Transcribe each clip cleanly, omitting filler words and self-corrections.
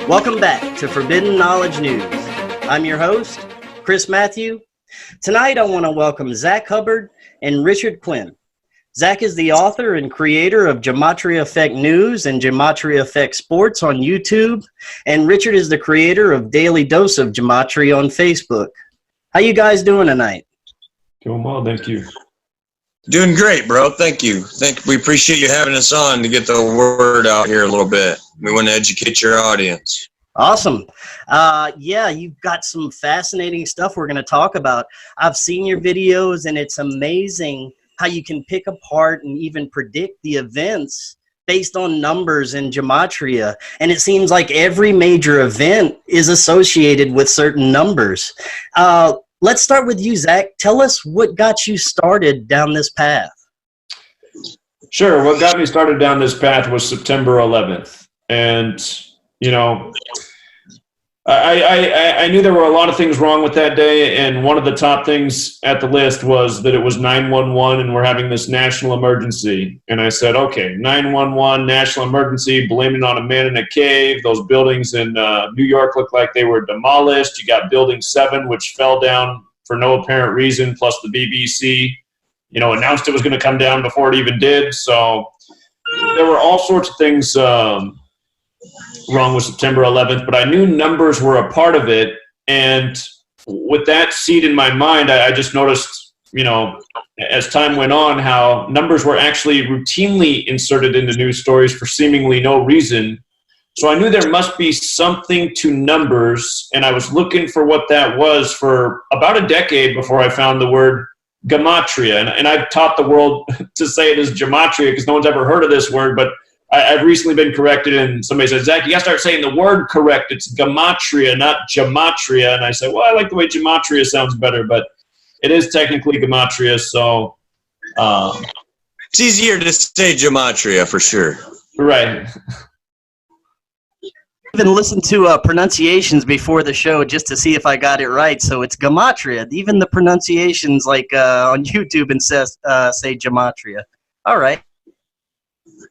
Welcome back to Forbidden Knowledge News. I'm your host, Chris Matthew. Tonight I want to welcome Zach Hubbard and Richard Quinn. Zach is the author and creator of Gematria Effect News and Gematria Effect Sports on YouTube, and Richard is the creator of Daily Dose of Gematria on Facebook. How you guys doing tonight? Doing well, thank you. Doing great, bro. Thank you. We appreciate you having us on to get the word out here a little bit. We want to educate your audience. Awesome. Yeah, you've got some fascinating stuff we're going to talk about. I've seen your videos, and it's amazing how you can pick apart and even predict the events based on numbers in Gematria. And it seems like every major event is associated with certain numbers. Let's start with you, Zach. Tell us what got you started down this path. Sure. What got me started down this path was September 11th. And, you know, I knew there were a lot of things wrong with that day. And one of the top things at the list was that it was 911 and we're having this national emergency. And I said, okay, 911, national emergency, blaming on a man in a cave. Those buildings in New York looked like they were demolished. You got Building 7, which fell down for no apparent reason, plus the BBC, you know, announced it was going to come down before it even did. So there were all sorts of things wrong with September 11th, but I knew numbers were a part of it. And with that seed in my mind, I just noticed, you know, as time went on, how numbers were actually routinely inserted into news stories for seemingly no reason. So I knew there must be something to numbers, and I was looking for what that was for about a decade before I found the word Gematria. And I've taught the world to say it as Gematria because no one's ever heard of this word, but I've recently been corrected, and somebody said, Zach, you got to start saying the word correct. It's Gematria, not Gematria. And I said, well, I like the way Gematria sounds better, but it is technically Gematria, so. It's easier to say Gematria for sure. Right. Even listened to pronunciations before the show just to see if I got it right. So it's Gematria. Even the pronunciations like on YouTube and say Gematria. All right.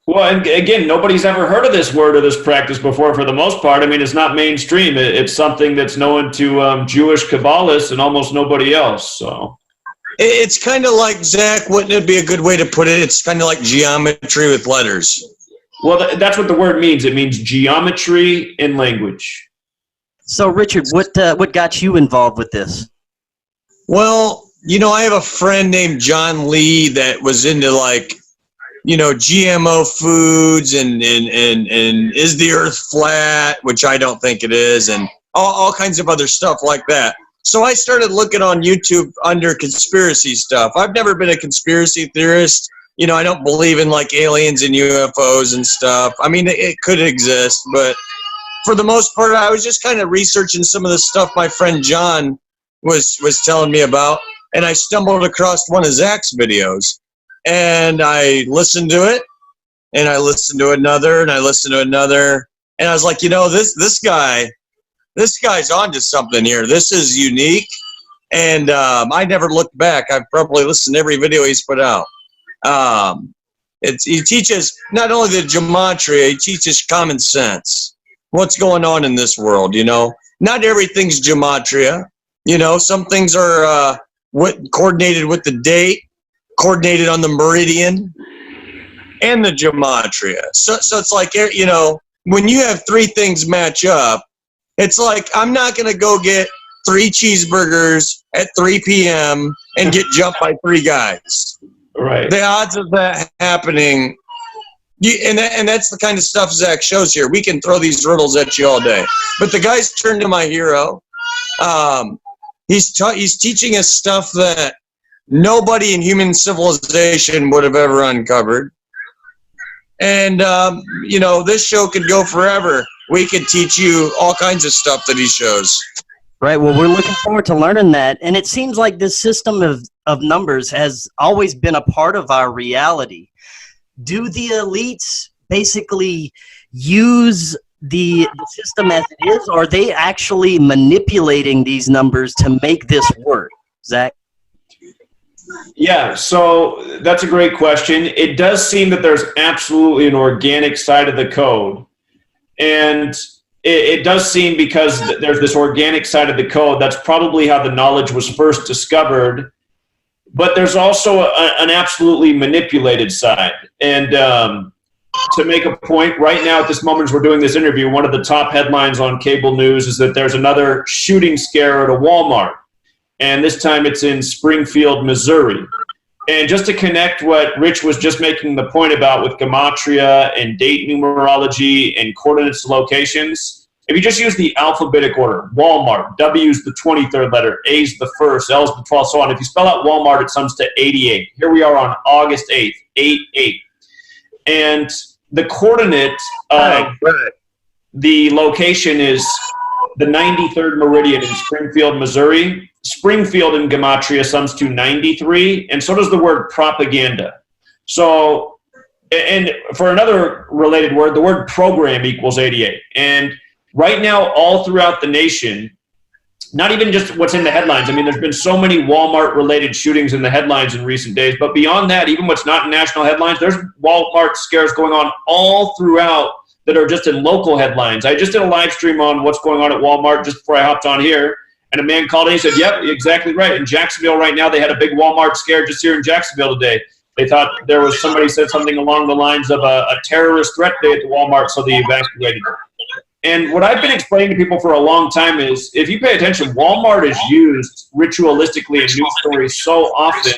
Well, and again, nobody's ever heard of this word or this practice before for the most part. I mean, it's not mainstream. It's something that's known to Jewish Kabbalists and almost nobody else. So it's kind of like, Zach, wouldn't it be a good way to put it? It's kind of like geometry with letters. Well, that's what the word means. It means geometry in language. So, Richard, what got you involved with this? Well, you know, I have a friend named John Lee that was into, like, you know, GMO foods and is the earth flat, which I don't think it is, and all kinds of other stuff like that. So I started looking on YouTube under conspiracy stuff. I've never been a conspiracy theorist. You know, I don't believe in like aliens and UFOs and stuff. I mean, it could exist, but for the most part, I was just kind of researching some of the stuff my friend John was telling me about, and I stumbled across one of Zach's videos. And I listened to it, and I listened to another, and I listened to another, and I was like, you know, this guy's onto something here. This is unique, and I never looked back. I've probably listened to every video he's put out. He teaches not only the Gematria, he teaches common sense. What's going on in this world, you know? Not everything's Gematria. You know, some things are coordinated with the date, coordinated on the meridian, and the Gematria. So it's like, you know, when you have three things match up, it's like, I'm not going to go get 3 cheeseburgers at 3 p.m. and get jumped by 3 guys. Right. The odds of that happening, and that's the kind of stuff Zach shows here. We can throw these riddles at you all day. But the guy's turned to my hero. He's teaching us stuff that nobody in human civilization would have ever uncovered. And, you know, this show could go forever. We could teach you all kinds of stuff that he shows. Right. Well, we're looking forward to learning that. And it seems like this system of numbers has always been a part of our reality. Do the elites basically use the system as it is, or are they actually manipulating these numbers to make this work? Zach? Yeah, so that's a great question. It does seem that there's absolutely an organic side of the code. And it does seem, because there's this organic side of the code, that's probably how the knowledge was first discovered. But there's also an absolutely manipulated side. And to make a point, right now at this moment as we're doing this interview, one of the top headlines on cable news is that there's another shooting scare at a Walmart. And this time it's in Springfield, Missouri. And just to connect what Rich was just making the point about with Gematria and date numerology and coordinates locations, if you just use the alphabetic order, Walmart, W's the 23rd letter, A's the 1st, L's the 12th, so on. If you spell out Walmart, it sums to 88. Here we are on August 8th, 88. And the coordinate of the location is the 93rd meridian in Springfield, Missouri. Springfield in Gematria sums to 93, and so does the word propaganda. So, and for another related word, the word program equals 88. And right now, all throughout the nation, not even just what's in the headlines. I mean, there's been so many Walmart-related shootings in the headlines in recent days, but beyond that, even what's not in national headlines, there's Walmart scares going on all throughout that are just in local headlines. I just did a live stream on what's going on at Walmart just before I hopped on here. And a man called in and he said, yep, exactly right. In Jacksonville right now, they had a big Walmart scare just here in Jacksonville today. They thought there was somebody said something along the lines of a terrorist threat day at the Walmart, so they evacuated it. And what I've been explaining to people for a long time is, if you pay attention, Walmart is used ritualistically in news stories so often.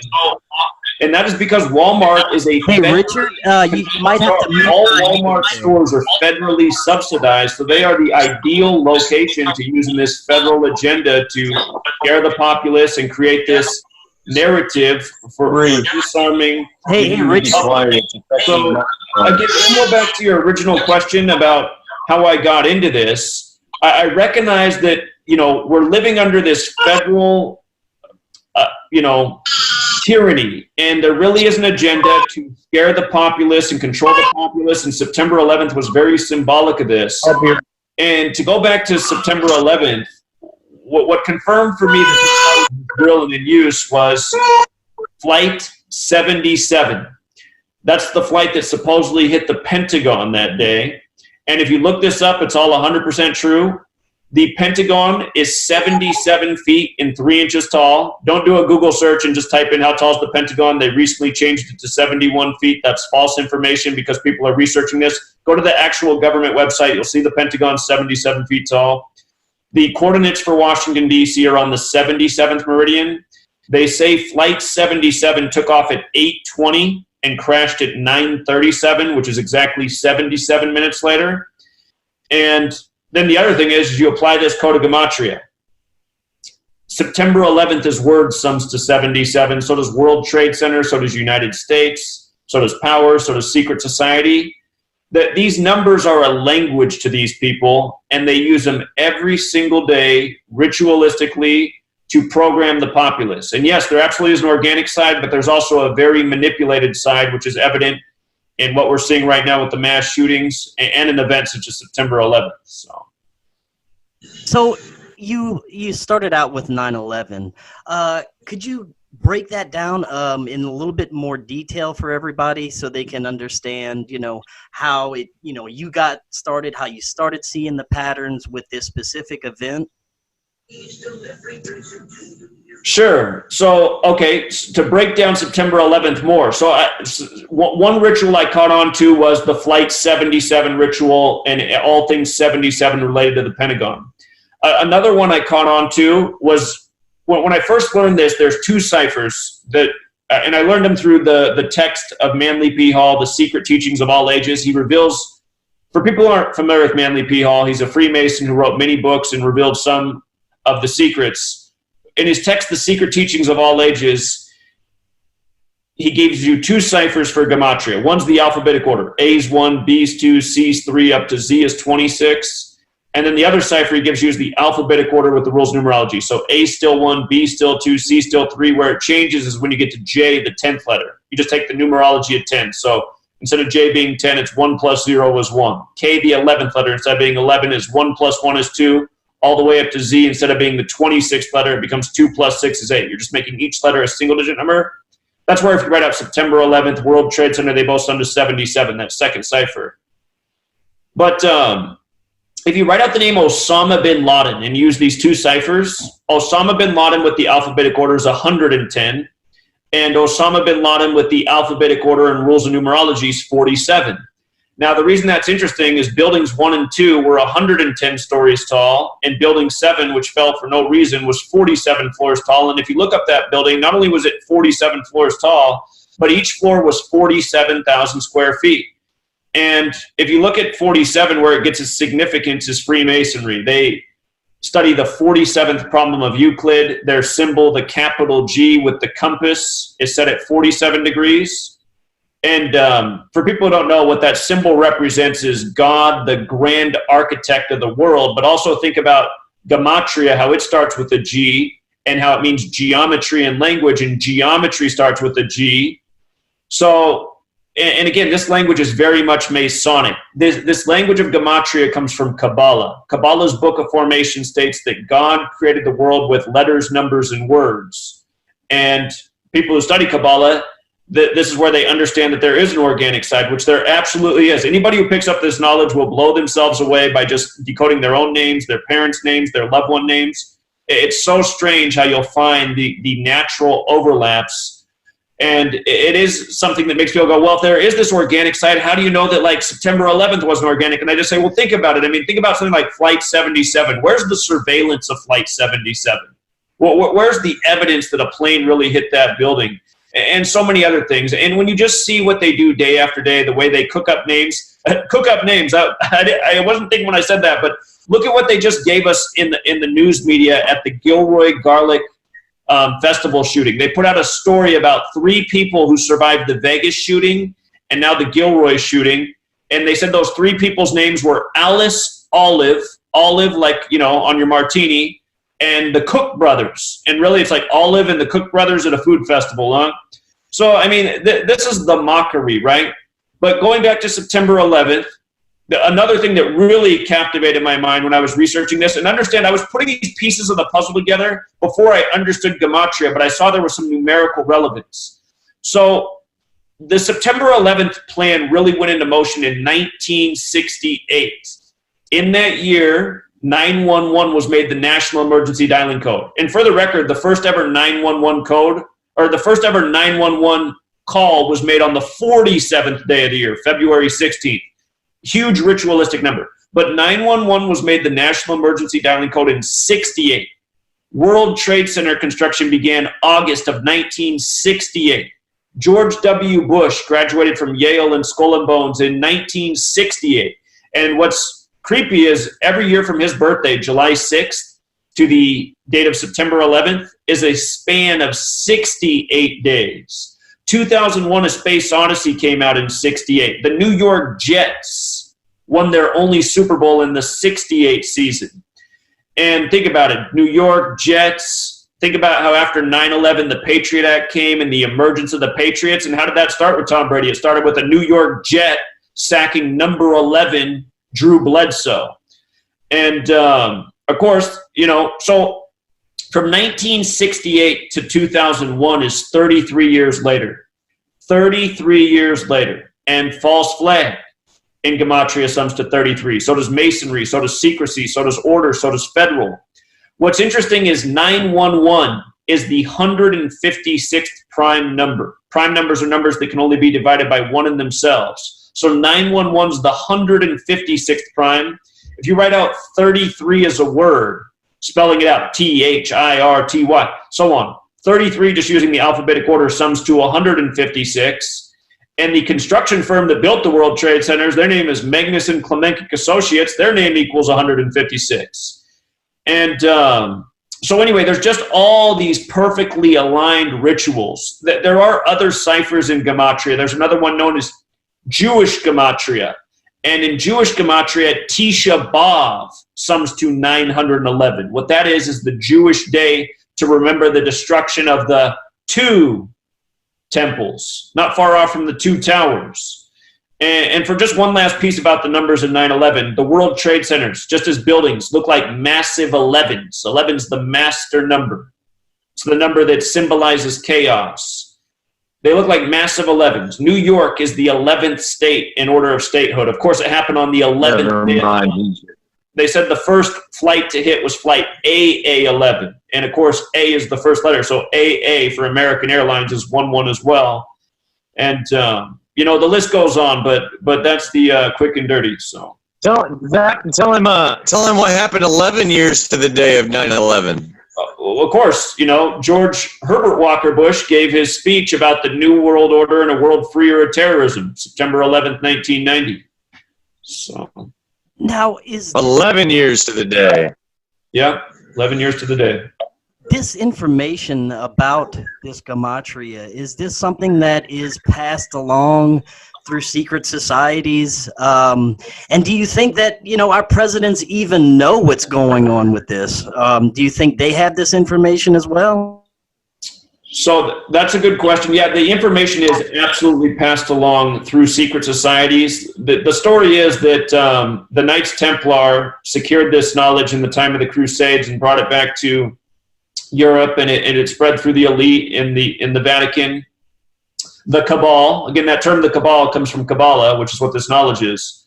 And that is because Walmart is a... Hey, Richard, you might have to... All Walmart stores are federally subsidized, so they are the ideal location to use in this federal agenda to scare the populace and create this narrative for disarming... Hey, Richard. So, again, to go back to your original question about how I got into this, I recognize that, you know, we're living under this federal, tyranny, and there really is an agenda to scare the populace and control the populace, and September 11th was very symbolic of this. And to go back to September 11th, what confirmed for me that this was real and in use was Flight 77. That's the flight that supposedly hit the Pentagon that day. And if you look this up, it's all 100% true. The Pentagon is 77 feet and 3 inches tall. Don't do a Google search and just type in how tall is the Pentagon. They recently changed it to 71 feet. That's false information because people are researching this. Go to the actual government website. You'll see the Pentagon 77 feet tall. The coordinates for Washington, D.C. are on the 77th meridian. They say Flight 77 took off at 8:20 and crashed at 9:37, which is exactly 77 minutes later. And then the other thing is you apply this code of Gematria. September 11th is word sums to 77. So does World Trade Center. So does United States. So does Power. So does Secret Society. That these numbers are a language to these people, and they use them every single day ritualistically to program the populace. And yes, there absolutely is an organic side, but there's also a very manipulated side, which is evident in what we're seeing right now with the mass shootings and in events such as September 11th. So you started out with 9/11. Could you break that down in a little bit more detail for everybody so they can understand, how it, you got started, how you started seeing the patterns with this specific event? Sure. So, okay, to break down September 11th more. So one ritual I caught on to was the Flight 77 ritual and all things 77 related to the Pentagon. Another one I caught on to was when I first learned this, there's two ciphers that, and I learned them through the text of Manly P. Hall, The Secret Teachings of All Ages. He reveals, for people who aren't familiar with Manly P. Hall, he's a Freemason who wrote many books and revealed some of the secrets. In his text, The Secret Teachings of All Ages, he gives you two ciphers for Gematria. One's the alphabetic order. A's 1, B's 2, C's 3, up to Z is 26. And then the other cipher he gives you is the alphabetic order with the rules of numerology. So A still 1, B still 2, C still 3. Where it changes is when you get to J, the 10th letter. You just take the numerology at 10. So instead of J being 10, it's 1 plus 0 is 1. K, the 11th letter, instead of being 11, is 1 plus 1 is 2. All the way up to Z, instead of being the 26th letter, it becomes 2 plus 6 is 8. You're just making each letter a single-digit number. That's where if you write out September 11th, World Trade Center, they both sum to 77, that second cipher. But if you write out the name Osama bin Laden and use these two ciphers, Osama bin Laden with the alphabetic order is 110, and Osama bin Laden with the alphabetic order and rules of numerology is 47. Now, the reason that's interesting is buildings 1 and 2 were 110 stories tall, and building 7, which fell for no reason, was 47 floors tall. And if you look up that building, not only was it 47 floors tall, but each floor was 47,000 square feet. And if you look at 47, where it gets its significance is Freemasonry. They study the 47th problem of Euclid. Their symbol, the capital G with the compass, is set at 47 degrees. And for people who don't know, what that symbol represents is God, the grand architect of the world. But also think about Gematria, how it starts with a G, and how it means geometry and language, and geometry starts with a G. So, and again, this language is very much Masonic. This language of Gematria comes from Kabbalah. Kabbalah's Book of Formation states that God created the world with letters, numbers, and words. And people who study Kabbalah, this is where they understand that there is an organic side, which there absolutely is. Anybody who picks up this knowledge will blow themselves away by just decoding their own names, their parents' names, their loved one names. It's so strange how you'll find the natural overlaps. And it is something that makes people go, well, if there is this organic side, how do you know that like September 11th wasn't organic? And I just say, well, think about it. I mean, think about something like Flight 77. Where's the surveillance of Flight 77? Well, where's the evidence that a plane really hit that building? And so many other things. And when you just see what they do day after day, the way they cook up names, I wasn't thinking when I said that, but look at what they just gave us in the news media at the Gilroy Garlic Festival shooting. They put out a story about 3 people who survived the Vegas shooting and now the Gilroy shooting. And they said those 3 people's names were Alice, Olive like, you know, on your martini, and the Cook brothers. And really it's like Olive and the Cook brothers at a food festival, huh? So, I mean, this is the mockery, right? But going back to September 11th, another thing that really captivated my mind when I was researching this, and understand I was putting these pieces of the puzzle together before I understood Gematria, but I saw there was some numerical relevance. So the September 11th plan really went into motion in 1968. In that year, 911 was made the national emergency dialing code. And for the record, the first ever 911 code, or the first ever 911 call was made on the 47th day of the year, February 16th. Huge ritualistic number. But 911 was made the national emergency dialing code in 68. World Trade Center construction began August of 1968. George W. Bush graduated from Yale and Skull and Bones in 1968. And what's creepy is every year from his birthday, July 6th, to the date of September 11th, is a span of 68 days. 2001: A Space Odyssey came out in 68. The New York Jets won their only Super Bowl in the 68 season. And think about it, New York Jets, think about how after 9/11 the Patriot Act came and the emergence of the Patriots. And how did that start with Tom Brady? It started with a New York Jet sacking number 11, Drew Bledsoe. And of course, you know, so from 1968 to 2001 is 33 years later. 33 years later. And false flag in Gematria sums to 33. So does Masonry, so does secrecy, so does order, so does federal. What's interesting is 911 is the 156th prime number. Prime numbers are numbers that can only be divided by 1 in themselves. So 911 is the 156th prime. If you write out 33 as a word, spelling it out, T-H-I-R-T-Y, so on. 33, just using the alphabetic order, sums to 156. And the construction firm that built the World Trade Centers, their name is Magnuson Klemenkic Associates. Their name equals 156. And so anyway, there's just all these perfectly aligned rituals. There are other ciphers in Gematria. There's another one known as Jewish Gematria. And in Jewish Gematria, Tisha B'Av sums to 911. What that is the Jewish day to remember the destruction of the 2 temples, not far off from the 2 towers. And for just one last piece about the numbers in 9/11, the World Trade Centers, just as buildings, look like massive 11s. 11's the master number. It's the number that symbolizes chaos. They look like massive 11s. New York is the 11th state in order of statehood. Of course, it happened on the 11th day. they said the first flight to hit was flight AA11. And, of course, A is the first letter. So AA for American Airlines is 11 as well. And, you know, the list goes on, but that's the quick and dirty. So Tell him what happened 11 years to the day of 9/11. Of course, you know, George Herbert Walker Bush gave his speech about the New World Order and a world freer of terrorism, September 11th, 1990. So now is 11 years to the day. Yeah, 11 years to the day. This information about this Gematria, is this something that is passed along through secret societies? And do you think that, you know, our presidents even know what's going on with this? Do you think they have this information as well? So that's a good question. Yeah, the information is absolutely passed along through secret societies. The story is that the Knights Templar secured this knowledge in the time of the Crusades and brought it back to Europe, and it spread through the elite in the Vatican. The Cabal, again, that term, the Cabal, comes from Kabbalah, which is what this knowledge is.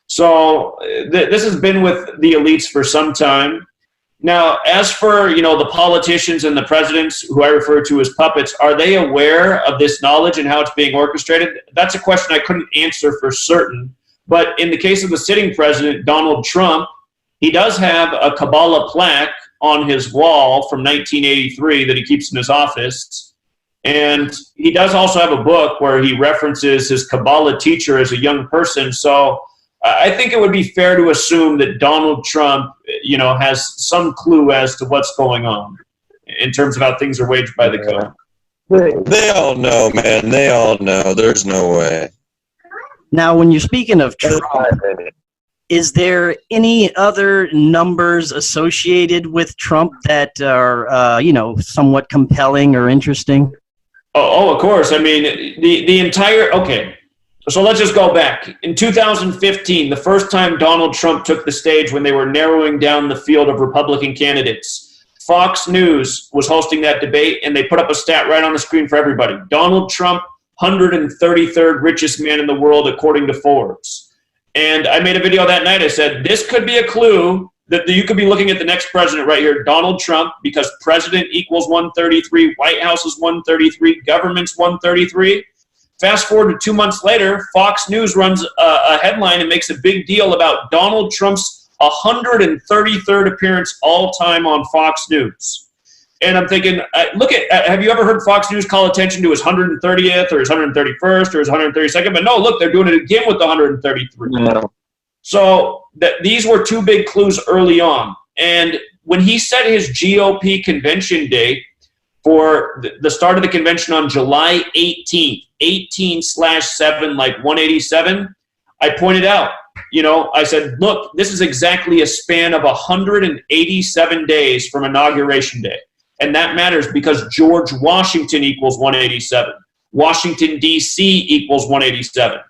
So this has been with the elites for some time. Now, as for, you know, the politicians and the presidents, who I refer to as puppets, are they aware of this knowledge and how it's being orchestrated? That's a question I couldn't answer for certain. But in the case of the sitting president, Donald Trump, he does have a Kabbalah plaque on his wall from 1983 that he keeps in his office. And he does also have a book where he references his Kabbalah teacher as a young person. So I think it would be fair to assume that Donald Trump, you know, has some clue as to what's going on in terms of how things are waged by the code. They all know, man. They all know. There's no way. Now, when you're speaking of Trump, is there any other numbers associated with Trump that are, you know, somewhat compelling or interesting? Oh, of course. I mean, the entire, okay. So let's just go back. In 2015, the first time Donald Trump took the stage when they were narrowing down the field of Republican candidates, Fox News was hosting that debate, and they put up a stat right on the screen for everybody. Donald Trump, 133rd richest man in the world, according to Forbes. And I made a video that night. I said, this could be a clue that you could be looking at the next president right here, Donald Trump, because president equals 133, White House is 133, government's 133. Fast forward to 2 months later, Fox News runs a headline and makes a big deal about Donald Trump's 133rd appearance all time on Fox News. And I'm thinking, have you ever heard Fox News call attention to his 130th or his 131st or his 132nd? But no, look, they're doing it again with the 133. No. So these were two big clues early on. And when he set his GOP convention date for the start of the convention on July 18th, 18/7, like 187, I pointed out, you know, I said, look, this is exactly a span of 187 days from Inauguration Day. And that matters because George Washington equals 187. Washington, D.C. equals 187.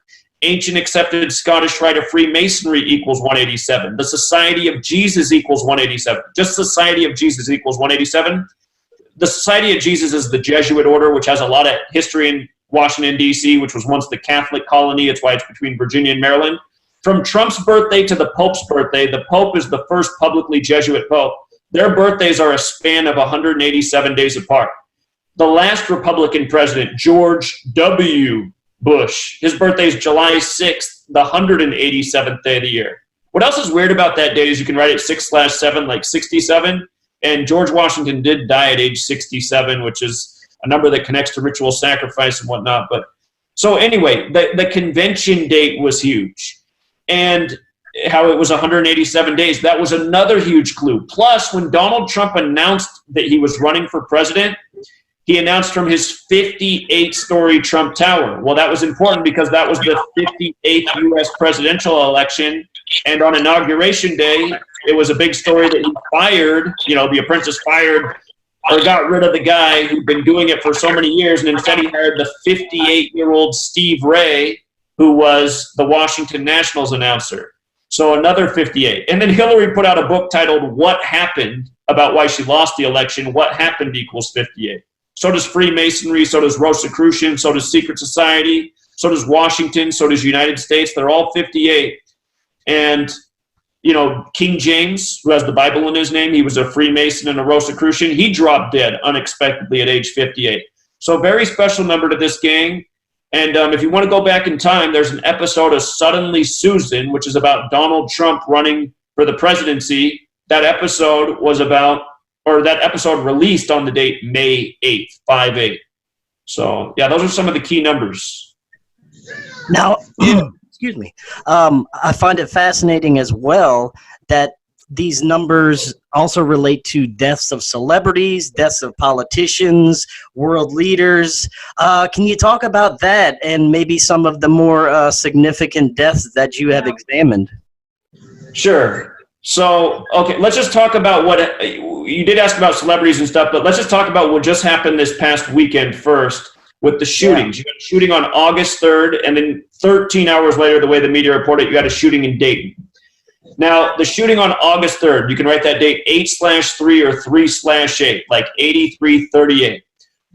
Ancient accepted Scottish rite of Freemasonry equals 187. The Society of Jesus equals 187. Just Society of Jesus equals 187. The Society of Jesus is the Jesuit order, which has a lot of history in Washington, D.C., which was once the Catholic colony. It's why it's between Virginia and Maryland. From Trump's birthday to the Pope's birthday, the Pope is the first publicly Jesuit Pope. Their birthdays are a span of 187 days apart. The last Republican president, George W. Bush, his birthday is July 6th, the 187th day of the year. What else is weird about that date is you can write it 6/7, like 67. And George Washington did die at age 67, which is a number that connects to ritual sacrifice and whatnot. But so anyway, the convention date was huge. And how it was 187 days, that was another huge clue. Plus, when Donald Trump announced that he was running for president, he announced from his 58-story Trump Tower. Well, that was important because that was the 58th U.S. presidential election. And on Inauguration Day, it was a big story that he fired, you know, the apprentice fired or got rid of the guy who'd been doing it for so many years. And instead he hired the 58-year-old Steve Ray, who was the Washington Nationals announcer. So another 58. And then Hillary put out a book titled What Happened, about why she lost the election. What happened equals 58. So does Freemasonry, so does Rosicrucian, so does Secret Society, so does Washington, so does United States. They're all 58. And King James, who has the Bible in his name, he was a Freemason and a Rosicrucian. He dropped dead unexpectedly at age 58. So a very special number to this gang. And if you want to go back in time, there's an episode of Suddenly Susan, which is about Donald Trump running for the presidency. That episode released on the date May 8th, 5/8. So, yeah, those are some of the key numbers. Now, excuse me, I find it fascinating as well that these numbers also relate to deaths of celebrities, deaths of politicians, world leaders. Can you talk about that and maybe some of the more significant deaths that you have examined? Sure. So, okay, let's just talk about what you did ask about celebrities and stuff, but let's just talk about what just happened this past weekend first with the shootings. You got a shooting on August 3rd, and then 13 hours later, the way the media reported, you got a shooting in Dayton. Now, the shooting on August 3rd, you can write that date 8/3 or 3/8, like 8338.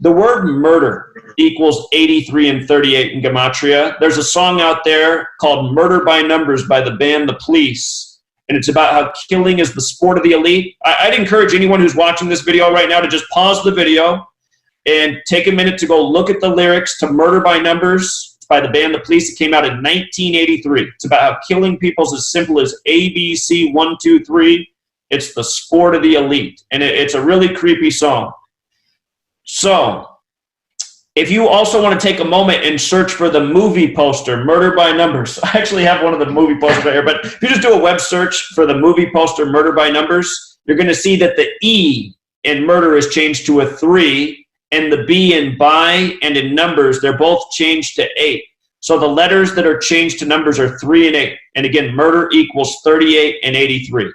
The word murder equals 83 and 38 in Gematria. There's a song out there called Murder by Numbers by the band The Police, and it's about how killing is the sport of the elite. I'd encourage anyone who's watching this video right now to just pause the video and take a minute to go look at the lyrics to Murder by Numbers by the band The Police. It came out in 1983. It's about how killing people is as simple as ABC 1, 2, 3. It's the sport of the elite, and it's a really creepy song. So, if you also want to take a moment and search for the movie poster, Murder by Numbers. I actually have one of the movie posters right here, but if you just do a web search for the movie poster, Murder by Numbers, you're going to see that the E in murder is changed to a 3, and the B in by and in numbers, they're both changed to 8. So the letters that are changed to numbers are 3 and 8. And again, murder equals 38 and 83.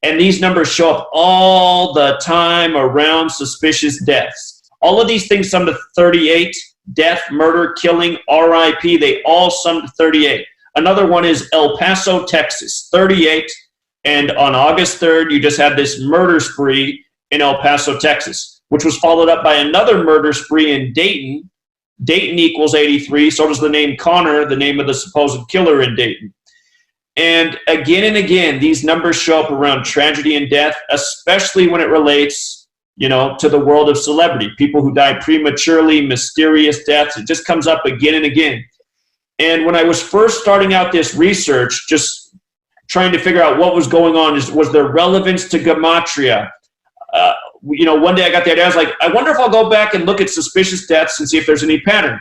And these numbers show up all the time around suspicious deaths. All of these things sum to 38. Death, murder, killing, RIP, they all sum to 38. Another one is El Paso, Texas, 38. And on August 3rd, you just had this murder spree in El Paso, Texas, which was followed up by another murder spree in Dayton. Dayton equals 83. So does the name Connor, the name of the supposed killer in Dayton. And again, these numbers show up around tragedy and death, especially when it relates, to the world of celebrity. People who die prematurely, mysterious deaths. It just comes up again and again. And when I was first starting out this research, just trying to figure out what was going on, was there relevance to Gematria? One day I got the idea, I was like, I wonder if I'll go back and look at suspicious deaths and see if there's any pattern.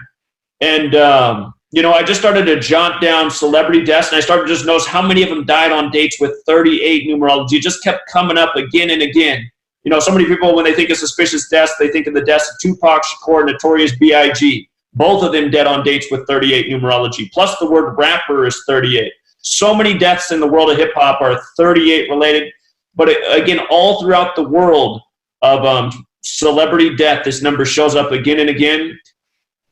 And, I just started to jot down celebrity deaths, and I started to just notice how many of them died on dates with 38 numerology. It just kept coming up again and again. So many people, when they think of suspicious deaths, they think of the deaths of Tupac Shakur, Notorious B.I.G. Both of them dead on dates with 38 numerology. Plus the word rapper is 38. So many deaths in the world of hip-hop are 38 related. But again, all throughout the world of celebrity death, this number shows up again and again.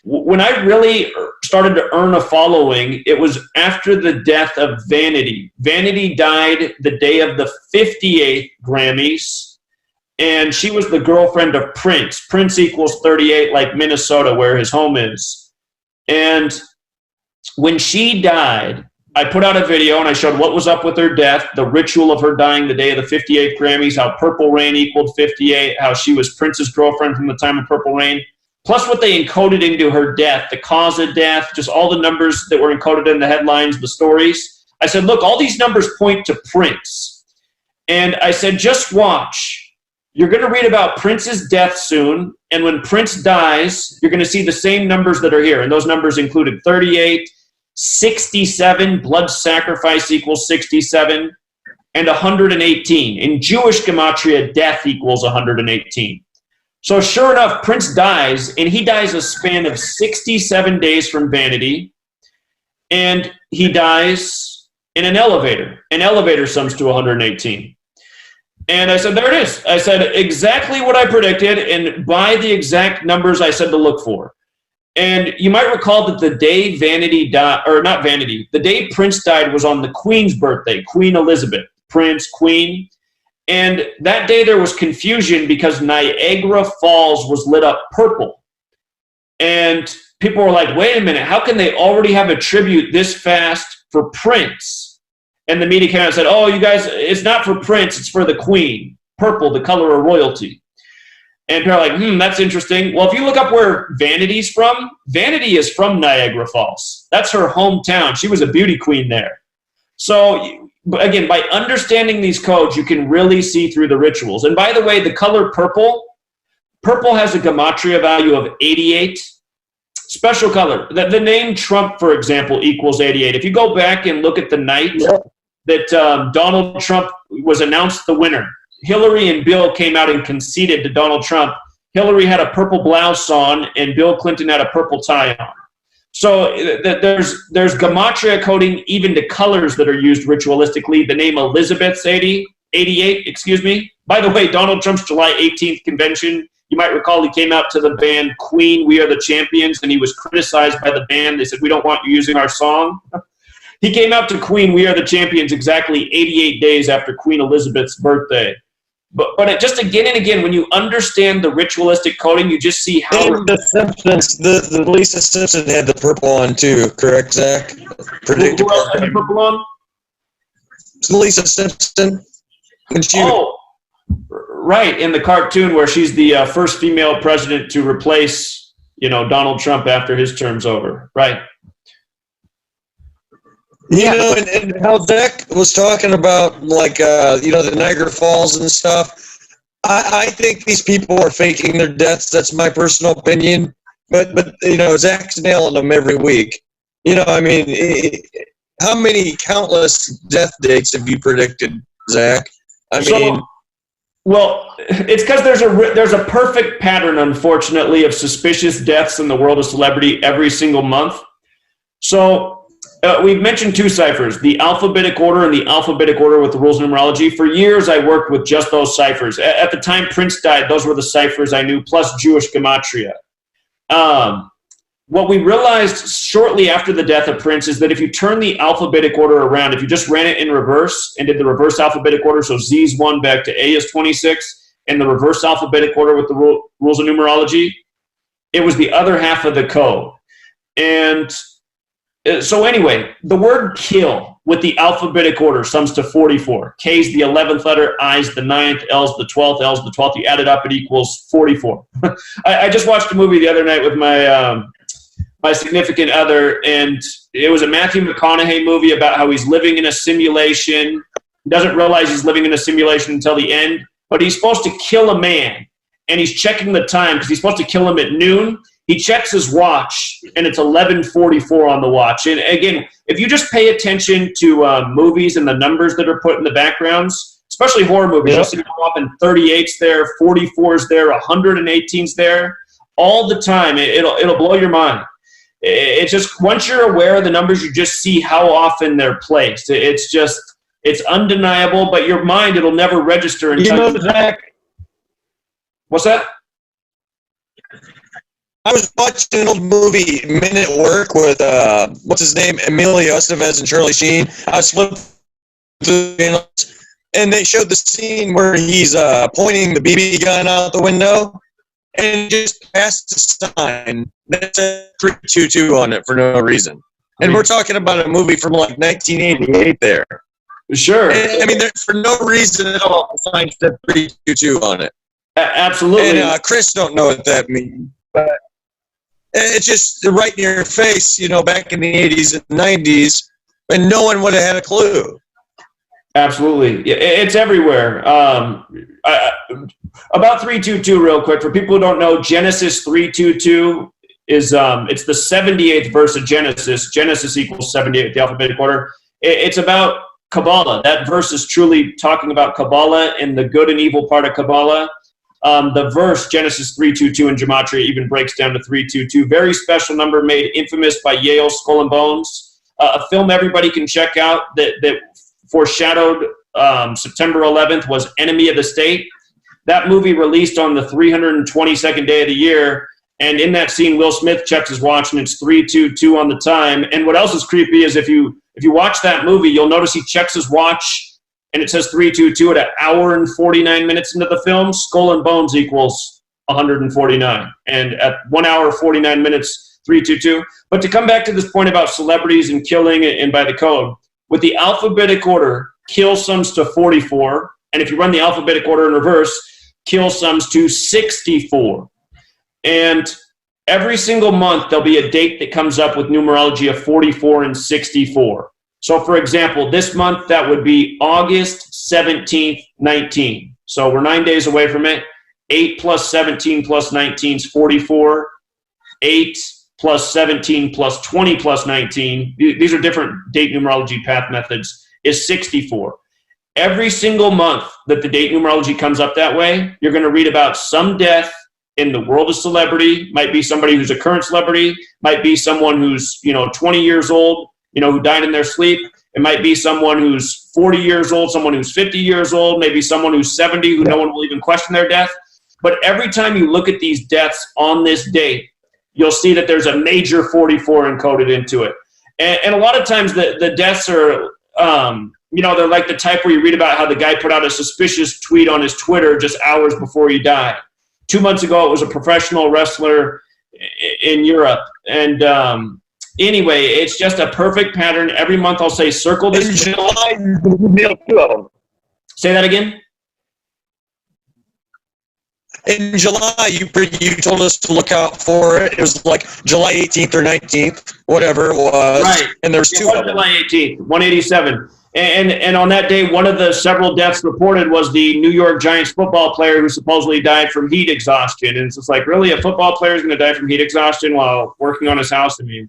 When I really started to earn a following, it was after the death of Vanity. Vanity died the day of the 58th Grammys, and she was the girlfriend of Prince. Prince equals 38, like Minnesota, where his home is. And when she died, I put out a video and I showed what was up with her death, the ritual of her dying the day of the 58th Grammys, how Purple Rain equaled 58, how she was Prince's girlfriend from the time of Purple Rain, plus what they encoded into her death, the cause of death, just all the numbers that were encoded in the headlines, the stories. I said, look, all these numbers point to Prince. And I said, just watch. You're going to read about Prince's death soon, and when Prince dies, you're going to see the same numbers that are here. And those numbers included 38, 67, blood sacrifice equals 67, and 118. In Jewish Gematria, death equals 118. So sure enough, Prince dies, and he dies a span of 67 days from Vanity, and he dies in an elevator. An elevator sums to 118. And I said, there it is. I said exactly what I predicted, and by the exact numbers I said to look for. And you might recall that the day Vanity died, or not Vanity, the day Prince died was on the Queen's birthday, Queen Elizabeth, Prince, Queen. And that day there was confusion because Niagara Falls was lit up purple. And people were like, wait a minute, how can they already have a tribute this fast for Prince? And the media came out and said, oh, you guys, it's not for Prince, it's for the Queen. Purple, the color of royalty. And people are like, that's interesting. Well, if you look up where Vanity's from, Vanity is from Niagara Falls. That's her hometown. She was a beauty queen there. So, again, by understanding these codes, you can really see through the rituals. And by the way, the color purple has a Gematria value of 88. Special color. The name Trump, for example, equals 88. If you go back and look at the night that Donald Trump was announced the winner, Hillary and Bill came out and conceded to Donald Trump. Hillary had a purple blouse on, and Bill Clinton had a purple tie on. So there's Gematria coding even to colors that are used ritualistically. The name Elizabeth's 88, excuse me. By the way, Donald Trump's July 18th convention, you might recall he came out to the band Queen, We Are the Champions, and he was criticized by the band. They said, we don't want you using our song. He came out to Queen, We Are the Champions exactly 88 days after Queen Elizabeth's birthday. But it just again and again, when you understand the ritualistic coding, you just see how... And the Simpsons, the Lisa Simpson had the purple on too, correct, Zach? Who else had the purple on? Lisa Simpson. Right, in the cartoon where she's the first female president to replace, Donald Trump after his term's over. Right. And how Zach was talking about, the Niagara Falls and stuff, I think these people are faking their deaths. That's my personal opinion. But Zach's nailing them every week. How many countless death dates have you predicted, Zach? Well, it's because there's a perfect pattern, unfortunately, of suspicious deaths in the world of celebrity every single month. So we've mentioned two ciphers, the alphabetic order and the alphabetic order with the rules of numerology. For years, I worked with just those ciphers. At the time Prince died, those were the ciphers I knew, plus Jewish Gematria. What we realized shortly after the death of Prince is that if you turn the alphabetic order around, if you just ran it in reverse and did the reverse alphabetic order, so Z is 1 back to A is 26, and the reverse alphabetic order with the rules of numerology, it was the other half of the code. And so anyway, the word kill with the alphabetic order sums to 44. K is the 11th letter, I is the 9th, L is the 12th, L is the 12th. You add it up, it equals 44. I just watched a movie the other night with my significant other, and it was a Matthew McConaughey movie about how he's living in a simulation. He doesn't realize he's living in a simulation until the end, but he's supposed to kill a man, and he's checking the time because he's supposed to kill him at noon. He checks his watch, and it's 11:44 on the watch. And again, if you just pay attention to movies and the numbers that are put in the backgrounds, especially horror movies, you'll see how often 38's there, 44's there, 118's there, all the time. It'll blow your mind. It's just, once you're aware of the numbers, you just see how often they're placed. It's undeniable, but your mind, it'll never register until Zach. What's that? I was watching an old movie, Men at Work, with, what's his name, Emilio Estevez and Charlie Sheen. I was flipping through the channels, and they showed the scene where he's pointing the BB gun out the window, and just passed a sign that said 322 on it for no reason. And we're talking about a movie from like 1988 there. Sure. And, for no reason at all, the sign said 322 on it. Absolutely. And Chris don't know what that means, but it's just right in your face, back in the 80s and 90s, and no one would have had a clue. Absolutely. It's everywhere. About 322 real quick. For people who don't know, Genesis 322 is it's the 78th verse of Genesis. Genesis equals 78, the alphabetic order. It's about Kabbalah. That verse is truly talking about Kabbalah and the good and evil part of Kabbalah. The verse, Genesis 322 in Gematria, even breaks down to 322. Very special number made infamous by Yale Skull and Bones. A film everybody can check out that foreshadowed September 11th was Enemy of the State. That movie released on the 322nd day of the year, and in that scene, Will Smith checks his watch, and it's 322 on the time. And what else is creepy is if you watch that movie, you'll notice he checks his watch, and it says 322 at 1 hour and 49 minutes into the film. Skull and Bones equals 149, and at 1 hour 49 minutes, 322. But to come back to this point about celebrities and killing and by the code, With the alphabetic order, kill sums to 44. And if you run the alphabetic order in reverse, kill sums to 64. And every single month, there'll be a date that comes up with numerology of 44 and 64. So, for example, this month, that would be August 17th, 19. So we're 9 days away from it. 8 plus 17 plus 19 is 44. 8 plus 17 plus 20 plus 19, these are different date numerology path methods, is 64. Every single month that the date numerology comes up that way, you're going to read about some death in the world of celebrity. Might be somebody who's a current celebrity, might be someone who's 20 years old, who died in their sleep. It might be someone who's 40 years old, someone who's 50 years old, maybe someone who's 70 who no one will even question their death. But every time you look at these deaths on this date, you'll see that there's a major 44 encoded into it. And a lot of times the deaths are, they're like the type where you read about how the guy put out a suspicious tweet on his Twitter just hours before he died. 2 months ago, it was a professional wrestler in Europe. And anyway, it's just a perfect pattern. Every month I'll say, circle this. In July, two of them. Say that again? In July, you told us to look out for it. It was like July 18th or 19th, whatever it was. Right. And there's two of them. July 18th, 187. And on that day, one of the several deaths reported was the New York Giants football player who supposedly died from heat exhaustion. And it's just like, really, a football player is going to die from heat exhaustion while working on his house? I mean,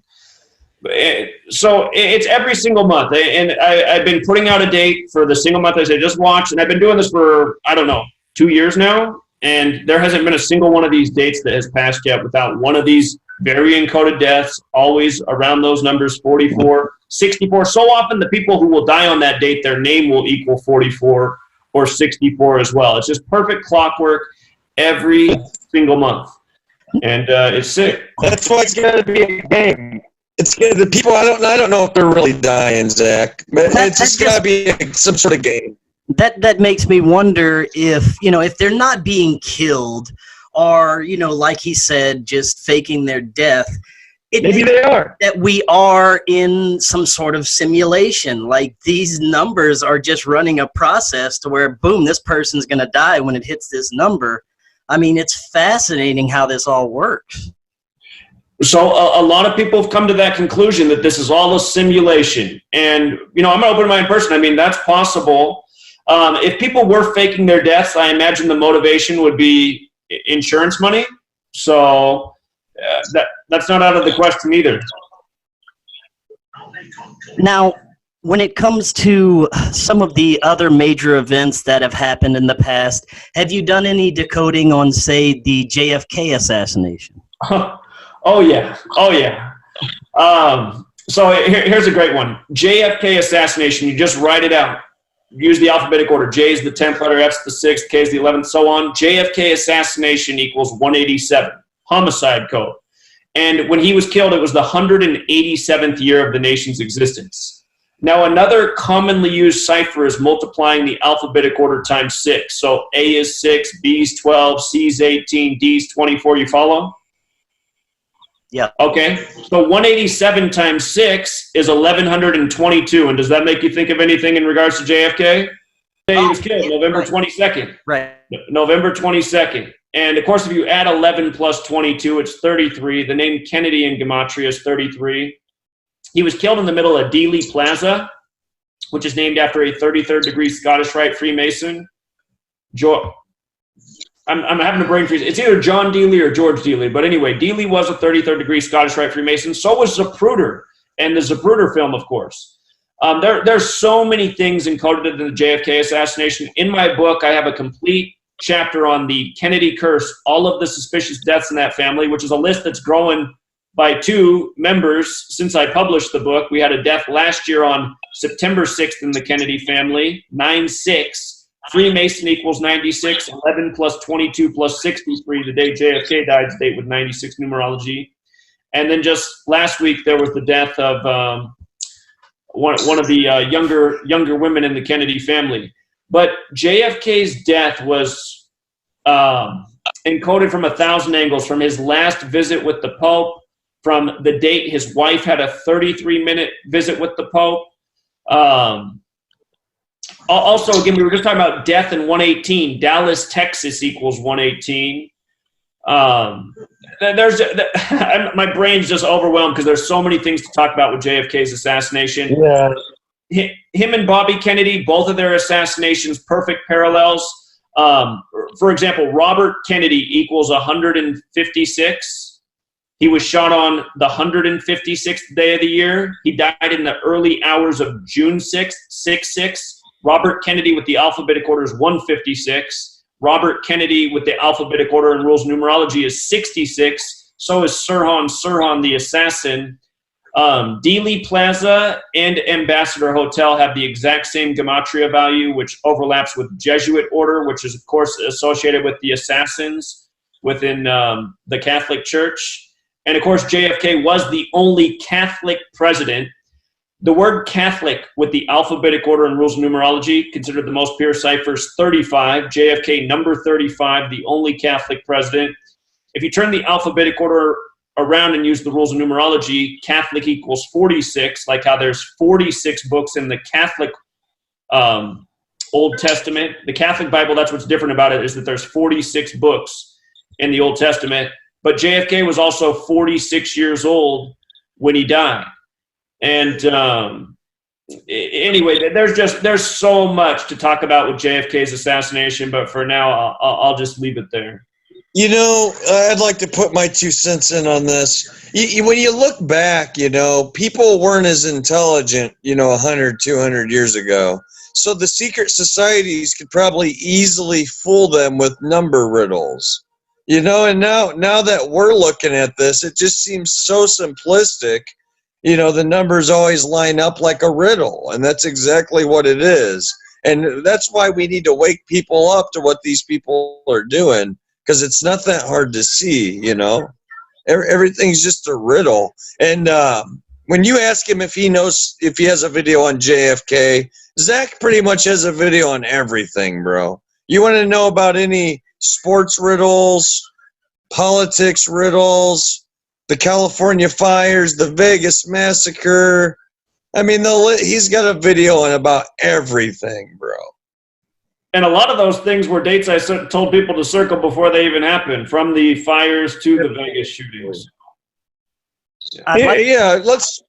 so it's every single month. And I've been putting out a date for the single month I say just watch. And I've been doing this for, 2 years now. And there hasn't been a single one of these dates that has passed yet without one of these very encoded deaths, always around those numbers, 44, 64. So often the people who will die on that date, their name will equal 44 or 64 as well. It's just perfect clockwork every single month. And it's sick. That's why it's got to be a game. It's the people, I don't know if they're really dying, Zach. But it's just got to be some sort of game. That makes me wonder if they're not being killed or, like he said, just faking their death. Maybe they are. That we are in some sort of simulation. Like these numbers are just running a process to where, boom, this person's going to die when it hits this number. I mean, it's fascinating how this all works. So a lot of people have come to that conclusion that this is all a simulation. And, I'm an open-minded person. I mean, that's possible. If people were faking their deaths, I imagine the motivation would be insurance money. So that's not out of the question either. Now, when it comes to some of the other major events that have happened in the past, have you done any decoding on, say, the JFK assassination? Oh, yeah. So here's a great one. JFK assassination, you just write it out. Use the alphabetic order. J is the 10th letter, F's the 6th, K is the 11th, so on. JFK assassination equals 187, homicide code. And when he was killed, it was the 187th year of the nation's existence. Now, another commonly used cipher is multiplying the alphabetic order times 6. So A is 6, B is 12, C is 18, D is 24. You follow? Yeah. Okay. So 187 times 6 is 1,122. And does that make you think of anything in regards to JFK? He was killed November 22nd. Right. November 22nd. And, of course, if you add 11 plus 22, it's 33. The name Kennedy in Gematria is 33. He was killed in the middle of Dealey Plaza, which is named after a 33rd degree Scottish Rite Freemason. I'm having a brain freeze. It's either John Dealey or George Dealey. But anyway, Dealey was a 33rd degree Scottish Rite Freemason. So was Zapruder, and the Zapruder film, of course. There's so many things encoded in the JFK assassination. In my book, I have a complete chapter on the Kennedy curse, all of the suspicious deaths in that family, which is a list that's growing by 2 members since I published the book. We had a death last year on September 6th in the Kennedy family, 9/6. Freemason equals 96, 11 plus 22 plus 63. The day JFK died, date with 96 numerology. And then just last week, there was the death of one of the younger women in the Kennedy family. But JFK's death was encoded from 1,000 angles, from his last visit with the Pope, from the date his wife had a 33-minute visit with the Pope, Also, again, we were just talking about death in 118. Dallas, Texas equals 118. My brain's just overwhelmed because there's so many things to talk about with JFK's assassination. Yeah. Him and Bobby Kennedy, both of their assassinations, perfect parallels. For example, Robert Kennedy equals 156. He was shot on the 156th day of the year. He died in the early hours of June 6th, 6-6. Robert Kennedy with the alphabetic order is 156. Robert Kennedy with the alphabetic order and rules numerology is 66. So is Sirhan the assassin. Dealey Plaza and Ambassador Hotel have the exact same Gematria value, which overlaps with Jesuit order, which is, of course, associated with the assassins within the Catholic Church. And, of course, JFK was the only Catholic president. The word Catholic with the alphabetic order and rules of numerology, considered the most pure ciphers, 35. JFK, number 35, the only Catholic president. If you turn the alphabetic order around and use the rules of numerology, Catholic equals 46, like how there's 46 books in the Catholic Old Testament. The Catholic Bible, that's what's different about it, is that there's 46 books in the Old Testament. But JFK was also 46 years old when he died. And anyway, there's so much to talk about with JFK's assassination, but for now, I'll just leave it there. You know, I'd like to put my 2 cents in on this. When you look back, you know, people weren't as intelligent, 100, 200 years ago. So the secret societies could probably easily fool them with number riddles. And now that we're looking at this, it just seems so simplistic. The numbers always line up like a riddle, and that's exactly what it is. And that's why we need to wake people up to what these people are doing, because it's not that hard to see, Everything's just a riddle. And when you ask him if he has a video on JFK, Zach pretty much has a video on everything, bro. You want to know about any sports riddles, politics riddles, the California fires, the Vegas massacre? I mean, he's got a video on about everything, bro. And a lot of those things were dates I told people to circle before they even happened, from the fires to the Vegas shootings. Let's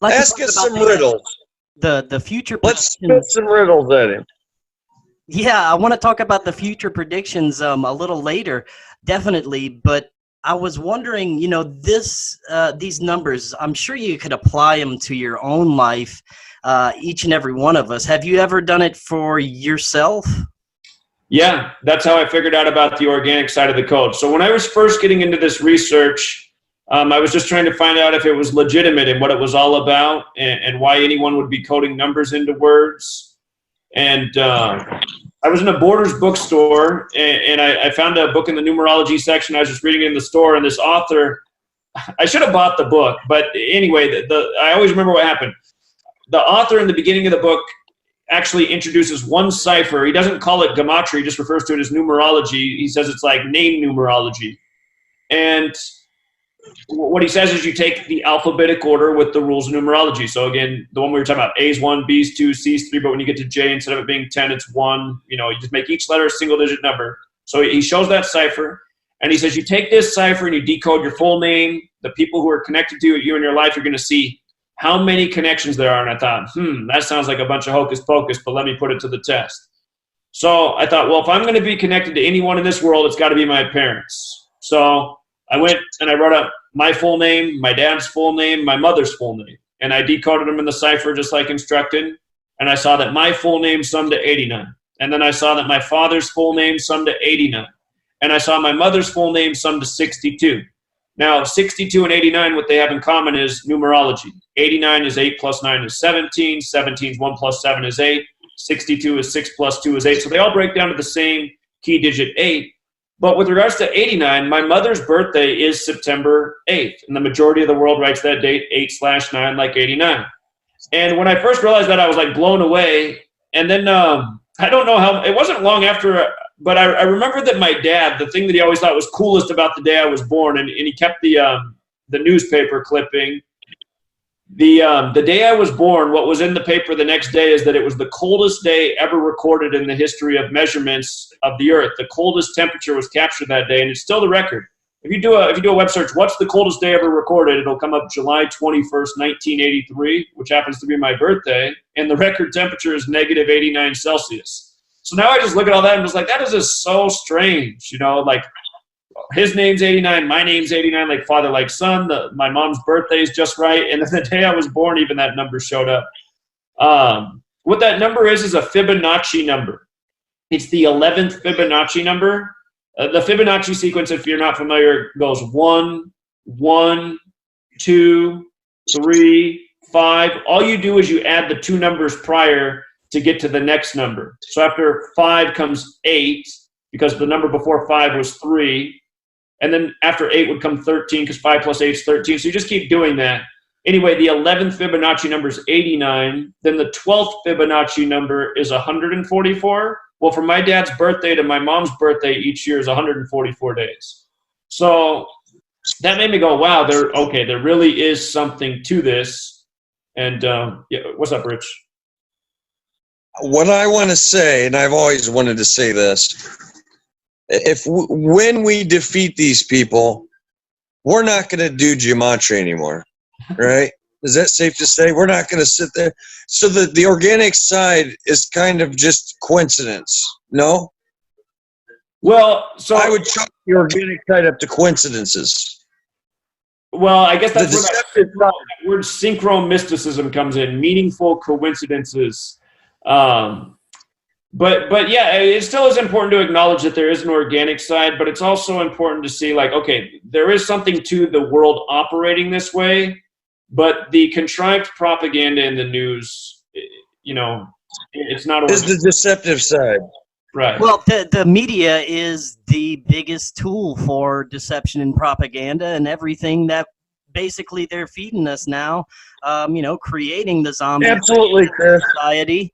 ask us some riddles. The future. Let's spit some riddles at him. Yeah, I want to talk about the future predictions a little later, definitely. But I was wondering, these numbers, I'm sure you could apply them to your own life, each and every one of us. Have you ever done it for yourself? Yeah, that's how I figured out about the organic side of the code. So when I was first getting into this research, I was just trying to find out if it was legitimate and what it was all about, and why anyone would be coding numbers into words. And I was in a Borders bookstore, and I found a book in the numerology section. I was just reading it in the store, and this author, I should have bought the book, but anyway, I always remember what happened. The author in the beginning of the book actually introduces one cipher. He doesn't call it Gematria, he just refers to it as numerology. He says it's like name numerology. And what he says is you take the alphabetic order with the rules of numerology. So again, the one we were talking about, A's 1, B's 2, C's 3, but when you get to J, instead of it being 10, it's 1. You just make each letter a single digit number. So he shows that cipher, and he says you take this cipher and you decode your full name, the people who are connected to you in your life, you're going to see how many connections there are. And I thought, that sounds like a bunch of hocus pocus, but let me put it to the test. So I thought, well, if I'm going to be connected to anyone in this world, it's got to be my parents. So I went and I wrote up my full name, my dad's full name, my mother's full name. And I decoded them in the cipher just like instructed. And I saw that my full name summed to 89. And then I saw that my father's full name summed to 89. And I saw my mother's full name summed to 62. Now, 62 and 89, what they have in common is numerology. 89 is 8 plus 9 is 17. 17 is 1 plus 7 is 8. 62 is 6 plus 2 is 8. So they all break down to the same key digit 8. But with regards to 89, my mother's birthday is September 8th. And the majority of the world writes that date 8/9 like 89. And when I first realized that, I was like blown away. And then I don't know how, it wasn't long after, but I remember that my dad, the thing that he always thought was coolest about the day I was born, and he kept the newspaper clipping. The day I was born, what was in the paper the next day is that it was the coldest day ever recorded in the history of measurements of the Earth. The coldest temperature was captured that day, and it's still the record. If you do a web search, what's the coldest day ever recorded? It'll come up July 21st, 1983, which happens to be my birthday, and the record temperature is negative 89 Celsius. So now I just look at all that and just like, that is just so strange, you know, like his name's 89, my name's 89, like father, like son. My mom's birthday is just right, and then the day I was born, even that number showed up. What that number is a Fibonacci number. It's the 11th Fibonacci number. The Fibonacci sequence, if you're not familiar, goes 1, 1, 2, 3, 5. All you do is you add the two numbers prior to get to the next number. So after 5 comes 8, because the number before 5 was 3. And then after 8 would come 13, because 5 plus 8 is 13. So you just keep doing that. Anyway, the 11th Fibonacci number is 89. Then the 12th Fibonacci number is 144. Well, from my dad's birthday to my mom's birthday each year is 144 days. So that made me go, wow, there really is something to this. And yeah, what's up, Rich? What I want to say, and I've always wanted to say this, when we defeat these people, we're not going to do Gematria anymore, right? Is that safe to say? We're not going to sit there. So the organic side is kind of just coincidence, no? Well, so I would chalk the organic side up to coincidences. Well, I guess that's where that word synchromysticism comes in, meaningful coincidences. But yeah, it still is important to acknowledge that there is an organic side, but it's also important to see, like, okay, there is something to the world operating this way, but the contrived propaganda in the news, you know, it's not is the deceptive side. Right. Well, the media is the biggest tool for deception and propaganda, and everything that basically they're feeding us now, you know, creating the zombie society.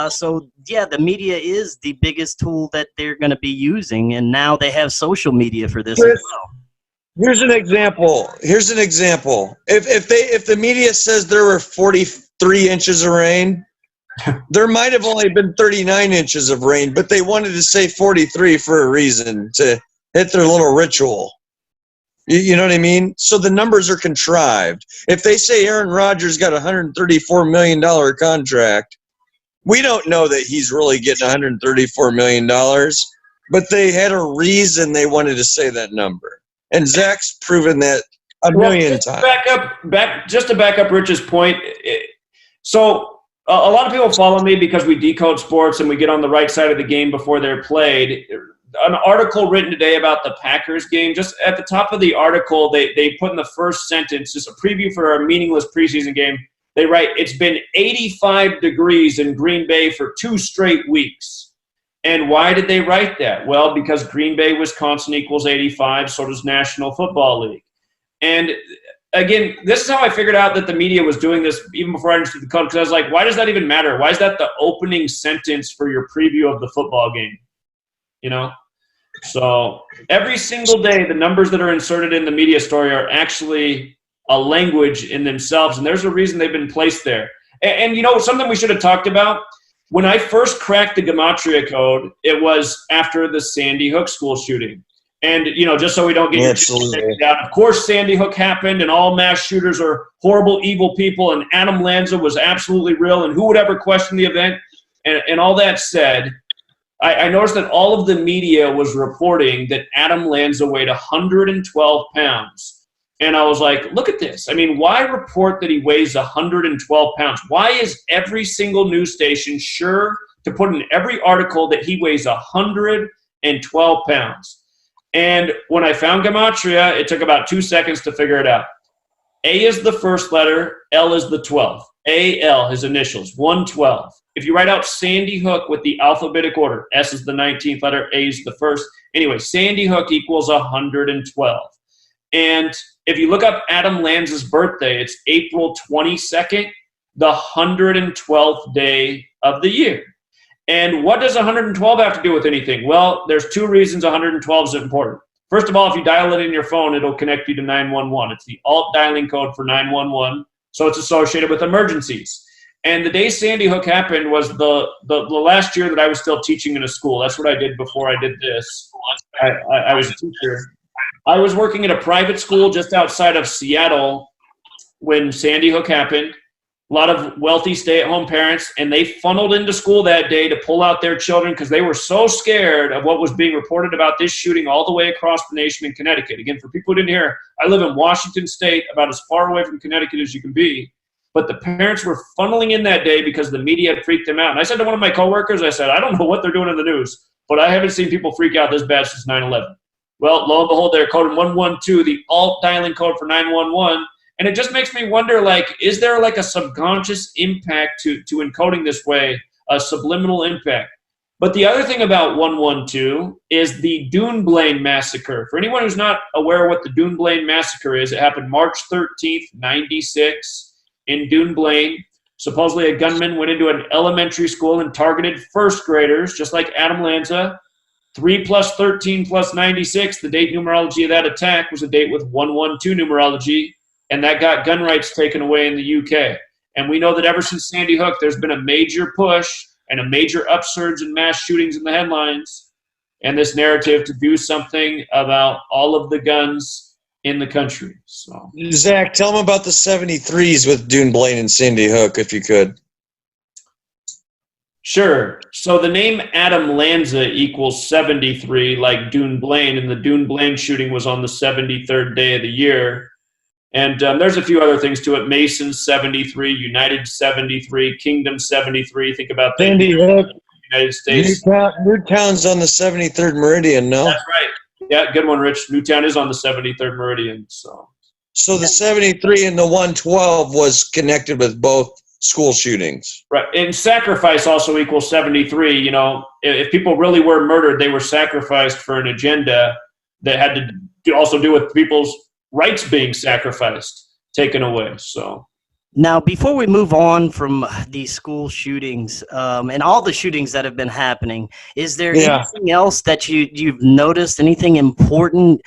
So yeah, the media is the biggest tool that they're going to be using, and now they have social media for this as well. Here's an example. If the media says there were 43 inches of rain, there might have only been 39 inches of rain, but they wanted to say 43 for a reason, to hit their little ritual. You know what I mean? So the numbers are contrived. If they say Aaron Rodgers got a $134 million contract, we don't know that he's really getting $134 million, but they had a reason they wanted to say that number. And Zach's proven that a million times. Just to back up Rich's point, so a lot of people follow me because we decode sports and we get on the right side of the game before they're played. An article written today about the Packers game, just at the top of the article, they put in the first sentence, just a preview for our meaningless preseason game. They write, it's been 85 degrees in Green Bay for 2 straight weeks. And why did they write that? Well, because Green Bay, Wisconsin equals 85, so does National Football League. And again, this is how I figured out that the media was doing this even before I understood the code, because I was like, why does that even matter? Why is that the opening sentence for your preview of the football game? You know? So every single day, the numbers that are inserted in the media story are actually a language in themselves, and there's a reason they've been placed there. And you know, something we should have talked about, when I first cracked the Gematria code, it was after the Sandy Hook school shooting. And, you know, just so we don't get down, of course, Sandy Hook happened, and all mass shooters are horrible, evil people, and Adam Lanza was absolutely real, and who would ever question the event? And all that said, I noticed that all of the media was reporting that Adam Lanza weighed 112 pounds. And I was like, look at this. I mean, why report that he weighs 112 pounds? Why is every single news station sure to put in every article that he weighs 112 pounds? And when I found Gematria, it took about 2 seconds to figure it out. A is the first letter, L is the 12th. A-L, his initials, 112. If you write out Sandy Hook with the alphabetic order, S is the 19th letter, A is the first. Anyway, Sandy Hook equals 112. And if you look up Adam Lanza's birthday, it's April 22nd, the 112th day of the year. And what does 112 have to do with anything? Well, there's 2 reasons 112 is important. First of all, if you dial it in your phone, it'll connect you to 911. It's the alt dialing code for 911. So it's associated with emergencies. And the day Sandy Hook happened was the last year that I was still teaching in a school. That's what I did before I did this. I was a teacher. I was working at a private school just outside of Seattle when Sandy Hook happened. A lot of wealthy stay-at-home parents, and they funneled into school that day to pull out their children because they were so scared of what was being reported about this shooting all the way across the nation in Connecticut. Again, for people who didn't hear, I live in Washington State, about as far away from Connecticut as you can be. But the parents were funneling in that day because the media had freaked them out. And I said to one of my coworkers, I said, I don't know what they're doing in the news, but I haven't seen people freak out this bad since 9/11. Well, lo and behold, they're coding 112, the alt dialing code for 911. And it just makes me wonder, like, is there like a subconscious impact to encoding this way, a subliminal impact? But the other thing about 112 is the Dunblane massacre. For anyone who's not aware of what the Dunblane massacre is, it happened March 13th, 96 in Dunblane. Supposedly a gunman went into an elementary school and targeted first graders, just like Adam Lanza. 3 + 13 + 96, the date numerology of that attack was a date with 112 numerology, and that got gun rights taken away in the UK. And we know that ever since Sandy Hook, there's been a major push and a major upsurge in mass shootings in the headlines, and this narrative to do something about all of the guns in the country. So, Zach, tell them about the 73s with Dunblane and Sandy Hook, if you could. Sure. So the name Adam Lanza equals 73, like Dunblane, and the Dunblane shooting was on the 73rd day of the year. And there's a few other things to it. Mason 73, United 73, Kingdom 73. Think about that. Sandy Hook, United States. Newtown's on the 73rd meridian, no? That's right. Yeah, good one, Rich. Newtown is on the 73rd meridian. So the 73 and the 112 was connected with both school shootings. Right. And sacrifice also equals 73. You know, if people really were murdered, they were sacrificed for an agenda that had to also do with people's rights being sacrificed, taken away. So now, before we move on from these school shootings and all the shootings that have been happening, is there anything else that you've noticed, anything important,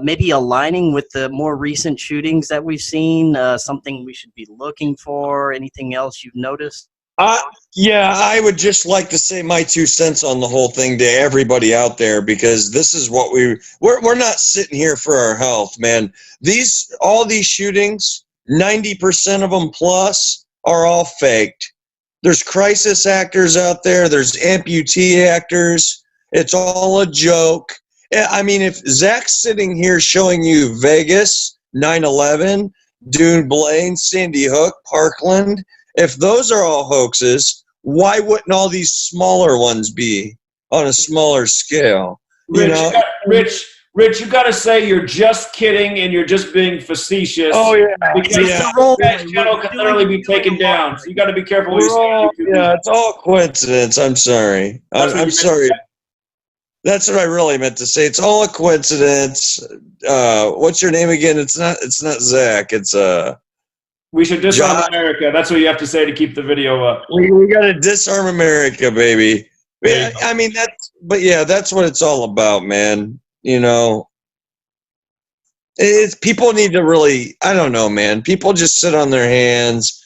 maybe aligning with the more recent shootings that we've seen, something we should be looking for, anything else you've noticed? Yeah, I would just like to say my 2 cents on the whole thing to everybody out there, because this is what we're not sitting here for our health, man. All these shootings, 90% of them plus are all faked. There's crisis actors out there. There's amputee actors. It's all a joke. I mean, if Zach's sitting here showing you Vegas, 9/11, Dunblane, Sandy Hook, Parkland, if those are all hoaxes, why wouldn't all these smaller ones be on a smaller scale? Rich, you got to say you're just kidding and you're just being facetious. Oh, yeah. Because that channel can literally be taken down. So you got to be careful what you say. Yeah, it's all coincidence. I'm sorry. I'm sorry. That's what I really meant to say. It's all a coincidence. What's your name again? It's not Zach. It's we should disarm America. That's what you have to say to keep the video up. We got to disarm America, baby. Yeah, I mean, that's what it's all about, man. You know, people need to really, I don't know, man. People just sit on their hands.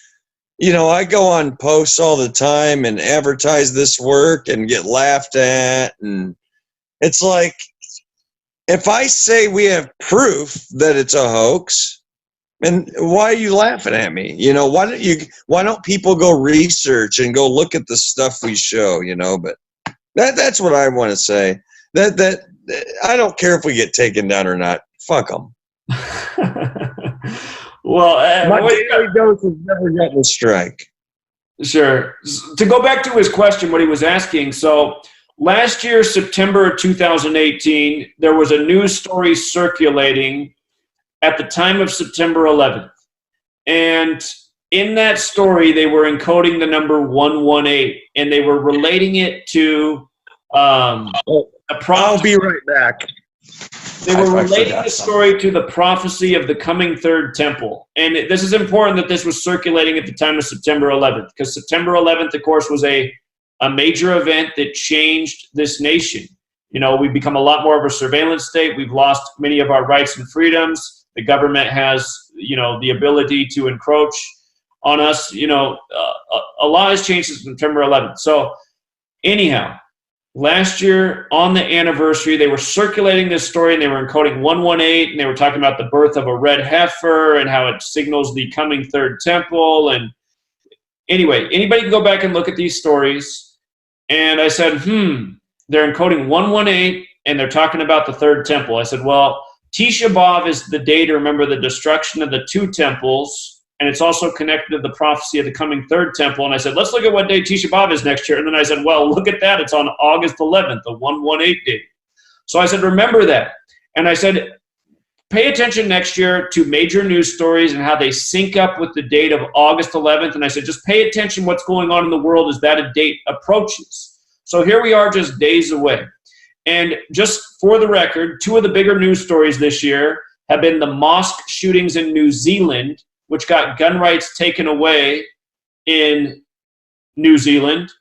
You know, I go on posts all the time and advertise this work and get laughed at. And it's like, if I say we have proof that it's a hoax, and why are you laughing at me? You know, why don't people go research and go look at the stuff we show, you know? But that's what I want to say. That I don't care if we get taken down or not. Fuck them. Well, my daily dose has never gotten a strike. Sure. To go back to his question, what he was asking. So last year, September of 2018, there was a news story circulating at the time of September 11th. And in that story, they were encoding the number 118, and they were relating it to a prophecy. I'll be right back. They were relating the story to the prophecy of the coming third temple. And this is important that this was circulating at the time of September 11th, because September 11th, of course, was a major event that changed this nation. You know, we've become a lot more of a surveillance state. We've lost many of our rights and freedoms. The government has, the ability to encroach on us. A law has changed since September 11th. So anyhow, last year on the anniversary, they were circulating this story and they were encoding 118 and they were talking about the birth of a red heifer and how it signals the coming third temple. And anyway, anybody can go back and look at these stories. And I said, they're encoding 118 and they're talking about the third temple. I said, well, Tisha B'Av is the day to remember the destruction of the two temples. And it's also connected to the prophecy of the coming third temple. And I said, let's look at what day Tisha B'Av is next year. And then I said, well, look at that. It's on August 11th, the 118 date. So I said, remember that. And I said, pay attention next year to major news stories and how they sync up with the date of August 11th. And I said, just pay attention what's going on in the world as that a date approaches. So here we are just days away. And just for the record, two of the bigger news stories this year have been the mosque shootings in New Zealand, which got gun rights taken away in New Zealand.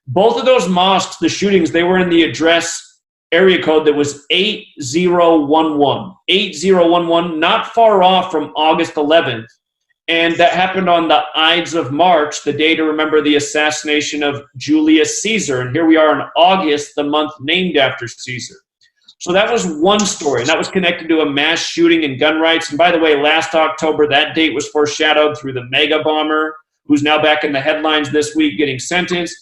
Both of those mosques, the shootings, they were in the address area code that was 8011. 8011, not far off from August 11th. And that happened on the Ides of March, the day to remember the assassination of Julius Caesar. And here we are in August, the month named after Caesar. So that was one story, and that was connected to a mass shooting and gun rights. And by the way, last October, that date was foreshadowed through the mega bomber, who's now back in the headlines this week getting sentenced.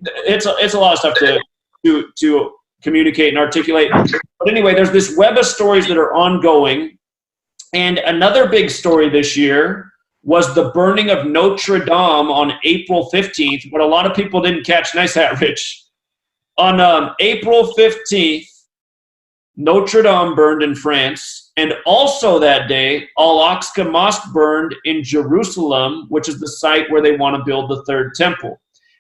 It's a lot of stuff to communicate and articulate. But anyway, there's this web of stories that are ongoing. And another big story this year was the burning of Notre Dame on April 15th. What a lot of people didn't catch. Nice hat, Rich. On April 15th, Notre Dame burned in France, and also that day, Al-Aqsa Mosque burned in Jerusalem, which is the site where they want to build the third temple.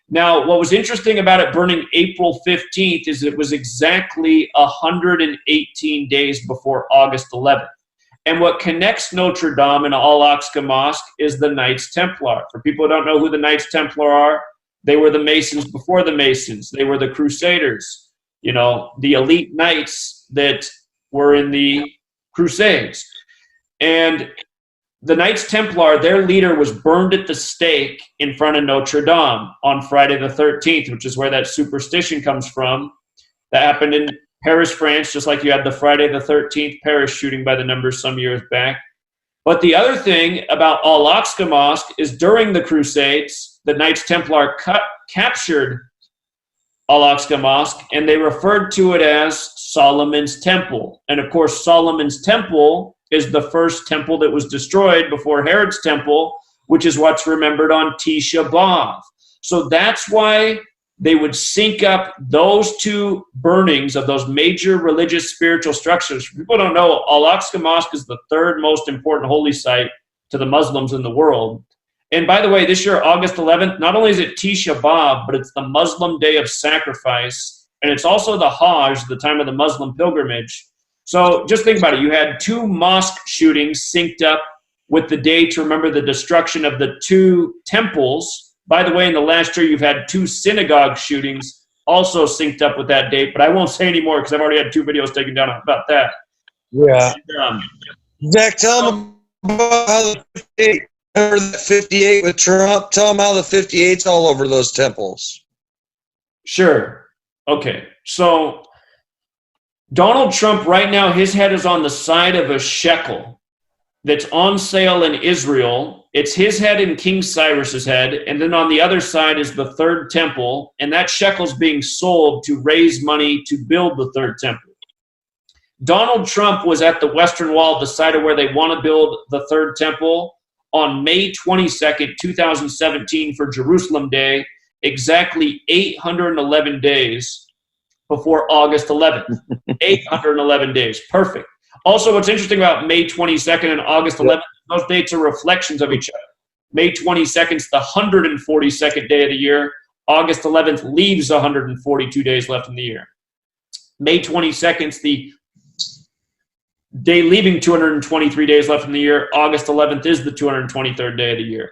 Now, what was interesting about it burning April 15th is it was exactly 118 days before August 11th. And what connects Notre Dame and Al-Aqsa Mosque is the Knights Templar. For people who don't know who the Knights Templar are, they were the Masons before the Masons. They were the Crusaders, the elite knights that were in the Crusades. And the Knights Templar, their leader was burned at the stake in front of Notre Dame on Friday the 13th, which is where that superstition comes from. That happened in Paris, France, just like you had the Friday the 13th Paris shooting by the numbers some years back. But the other thing about Al-Aqsa Mosque is during the Crusades, the Knights Templar captured Al-Aqsa Mosque, and they referred to it as Solomon's Temple. And of course, Solomon's Temple is the first temple that was destroyed before Herod's temple, which is what's remembered on Tisha B'Av. So that's why they would sync up those two burnings of those major religious spiritual structures. People don't know Al-Aqsa Mosque is the third most important holy site to the Muslims in the world. And by the way, this year, August 11th, not only is it Tisha B'Av, but it's the Muslim day of sacrifice. And it's also the Hajj, the time of the Muslim pilgrimage. So just think about it. You had two mosque shootings synced up with the day to remember the destruction of the two temples. By the way, in the last year, you've had two synagogue shootings also synced up with that date. But I won't say any more because I've already had two videos taken down about that. Yeah. Zach, tell them about how the 58, remember that 58 with Trump? Tell them how the 58's all over those temples. Sure. Okay. So Donald Trump right now, his head is on the side of a shekel that's on sale in Israel. It's his head and King Cyrus's head. And then on the other side is the third temple. And that shekel's being sold to raise money to build the third temple. Donald Trump was at the Western Wall, the site of where they want to build the third temple, on May 22nd, 2017 for Jerusalem Day, exactly 811 days before August 11th. 811 days. Perfect. Also, what's interesting about May 22nd and August 11th, those dates are reflections of each other. May 22nd is the 142nd day of the year. August 11th leaves 142 days left in the year. May 22nd is the day leaving 223 days left in the year. August 11th is the 223rd day of the year.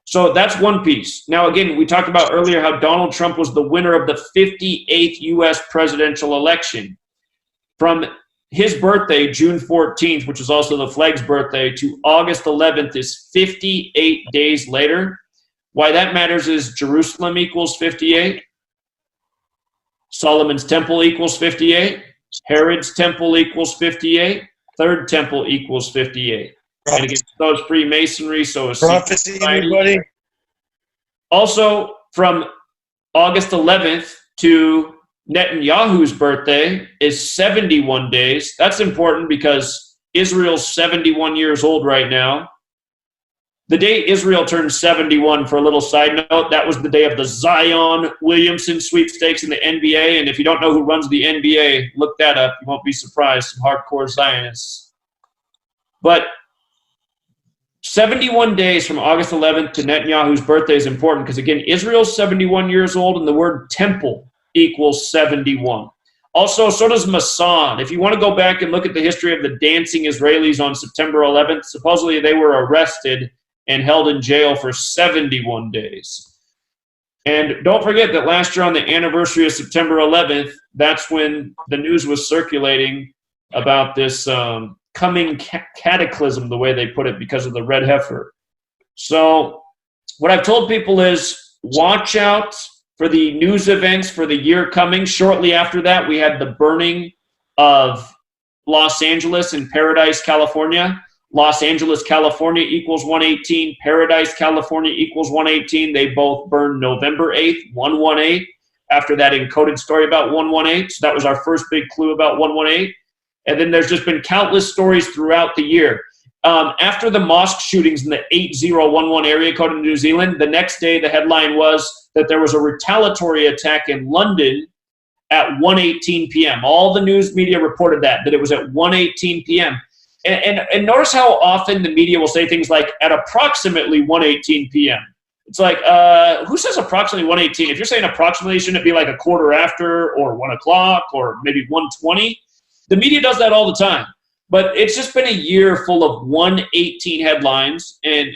So that's one piece. Now, again, we talked about earlier how Donald Trump was the winner of the 58th U.S. presidential election. From his birthday, June 14th, which is also the flag's birthday, to August 11th is 58 days later. Why that matters is Jerusalem equals 58. Solomon's temple equals 58. Herod's temple equals 58. Third temple equals 58. And again, so is Freemasonry, so is prophecy, anybody? Also, from August 11th to Netanyahu's birthday is 71 days. That's important because Israel's 71 years old right now. The day Israel turned 71, for a little side note, that was the day of the Zion Williamson sweepstakes in the NBA. And if you don't know who runs the NBA, look that up. You won't be surprised. Some hardcore Zionists. But 71 days from August 11th to Netanyahu's birthday is important because, again, Israel's 71 years old and the word temple equals 71. Also, so does Mossad. If you want to go back and look at the history of the dancing Israelis on September 11th, supposedly they were arrested and held in jail for 71 days. And don't forget that last year on the anniversary of September 11th, that's when the news was circulating about this coming cataclysm, the way they put it, because of the red heifer. So what I've told people is watch out for the news events for the year coming. Shortly after that, we had the burning of Los Angeles and Paradise, California. Los Angeles, California equals 118. Paradise, California equals 118. They both burned November 8th, 118. After that encoded story about 118. So that was our first big clue about 118. And then there's just been countless stories throughout the year. After the mosque shootings in the 8011 area code in New Zealand, the next day the headline was that there was a retaliatory attack in London at 1:18 p.m. All the news media reported that it was at 1:18 p.m. And notice how often the media will say things like at approximately 1:18 p.m. It's like, who says approximately 1:18? If you're saying approximately, shouldn't it be like a quarter after or 1 o'clock or maybe 1:20? The media does that all the time. But it's just been a year full of 1:18 headlines. And,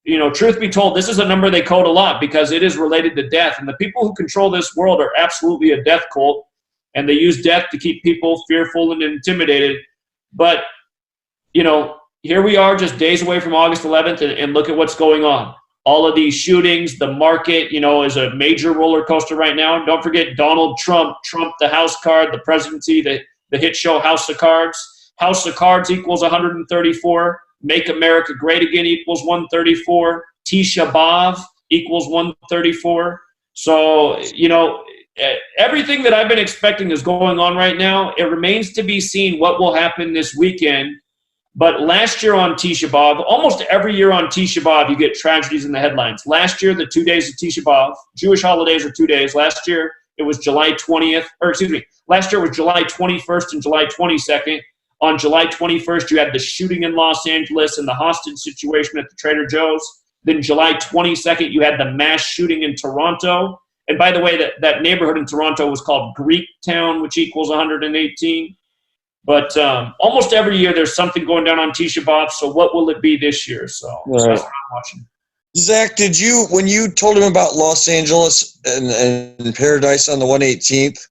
you know, truth be told, this is a number they quote a lot because it is related to death. And the people who control this world are absolutely a death cult. And they use death to keep people fearful and intimidated. But, you know, here we are just days away from August 11th, and look at what's going on. All of these shootings, the market, you know, is a major roller coaster right now. Don't forget Donald Trump, the house card, the presidency, the hit show House of Cards. House of Cards equals 134. Make America Great Again equals 134. Tisha B'Av equals 134. So, you know, everything that I've been expecting is going on right now. It remains to be seen what will happen this weekend. But last year on Tisha B'Av, almost every year on Tisha B'Av, you get tragedies in the headlines. Last year, the 2 days of Tisha B'Av, Jewish holidays are 2 days. Last year, it was July 20th, or excuse me, last year was July 21st and July 22nd. On July 21st, you had the shooting in Los Angeles and the hostage situation at the Trader Joe's. Then July 22nd, you had the mass shooting in Toronto. And by the way, that neighborhood in Toronto was called Greektown, which equals 118. But almost every year there's something going down on Tisha B'Av. So what will it be this year? So that's what I'm watching. Zach, when you told him about Los Angeles and Paradise on the 118th,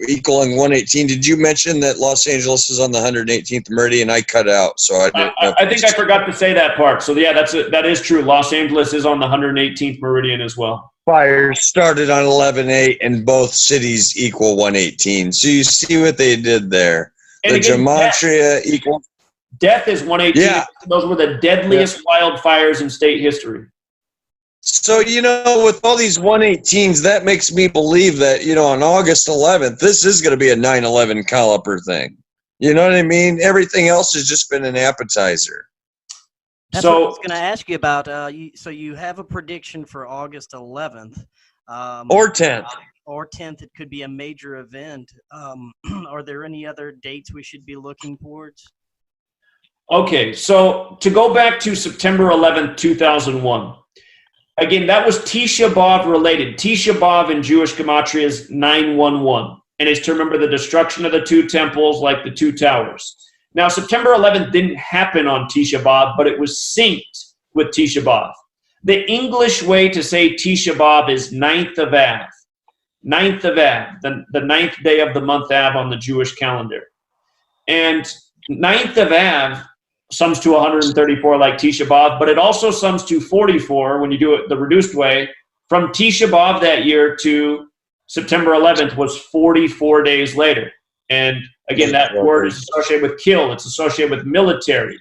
equaling 118, did you mention that Los Angeles is on the 118th meridian? I cut out, so I didn't know. I think I forgot to say that part. So yeah, that is true. Los Angeles is on the 118th meridian as well. Fires started on 11/8, and both cities equal 118. So you see what they did there. And the again, Gematria equals death is 118. Yeah. Those were the deadliest wildfires in state history. So, you know, with all these 118s, that makes me believe that, you know, on August 11th, this is going to be a 9/11 caliper thing. You know what I mean? Everything else has just been an appetizer. That's what I was going to ask you about. So you have a prediction for August 11th. Or 10th. Or 10th. It could be a major event. Are there any other dates we should be looking towards? Okay, so to go back to September 11th, 2001. Again, that was Tisha B'Av related. Tisha B'Av in Jewish Gematria is 911. And it's to remember the destruction of the two temples like the two towers. Now, September 11th didn't happen on Tisha B'Av, but it was synced with Tisha B'Av. The English way to say Tisha B'Av is 9th of Av. 9th of Av, the 9th day of the month Av on the Jewish calendar. And 9th of Av sums to 134 like Tisha B'Av, but it also sums to 44 when you do it the reduced way. From Tisha B'Av that year to September 11th was 44 days later. And again, that word is associated with kill. It's associated with military.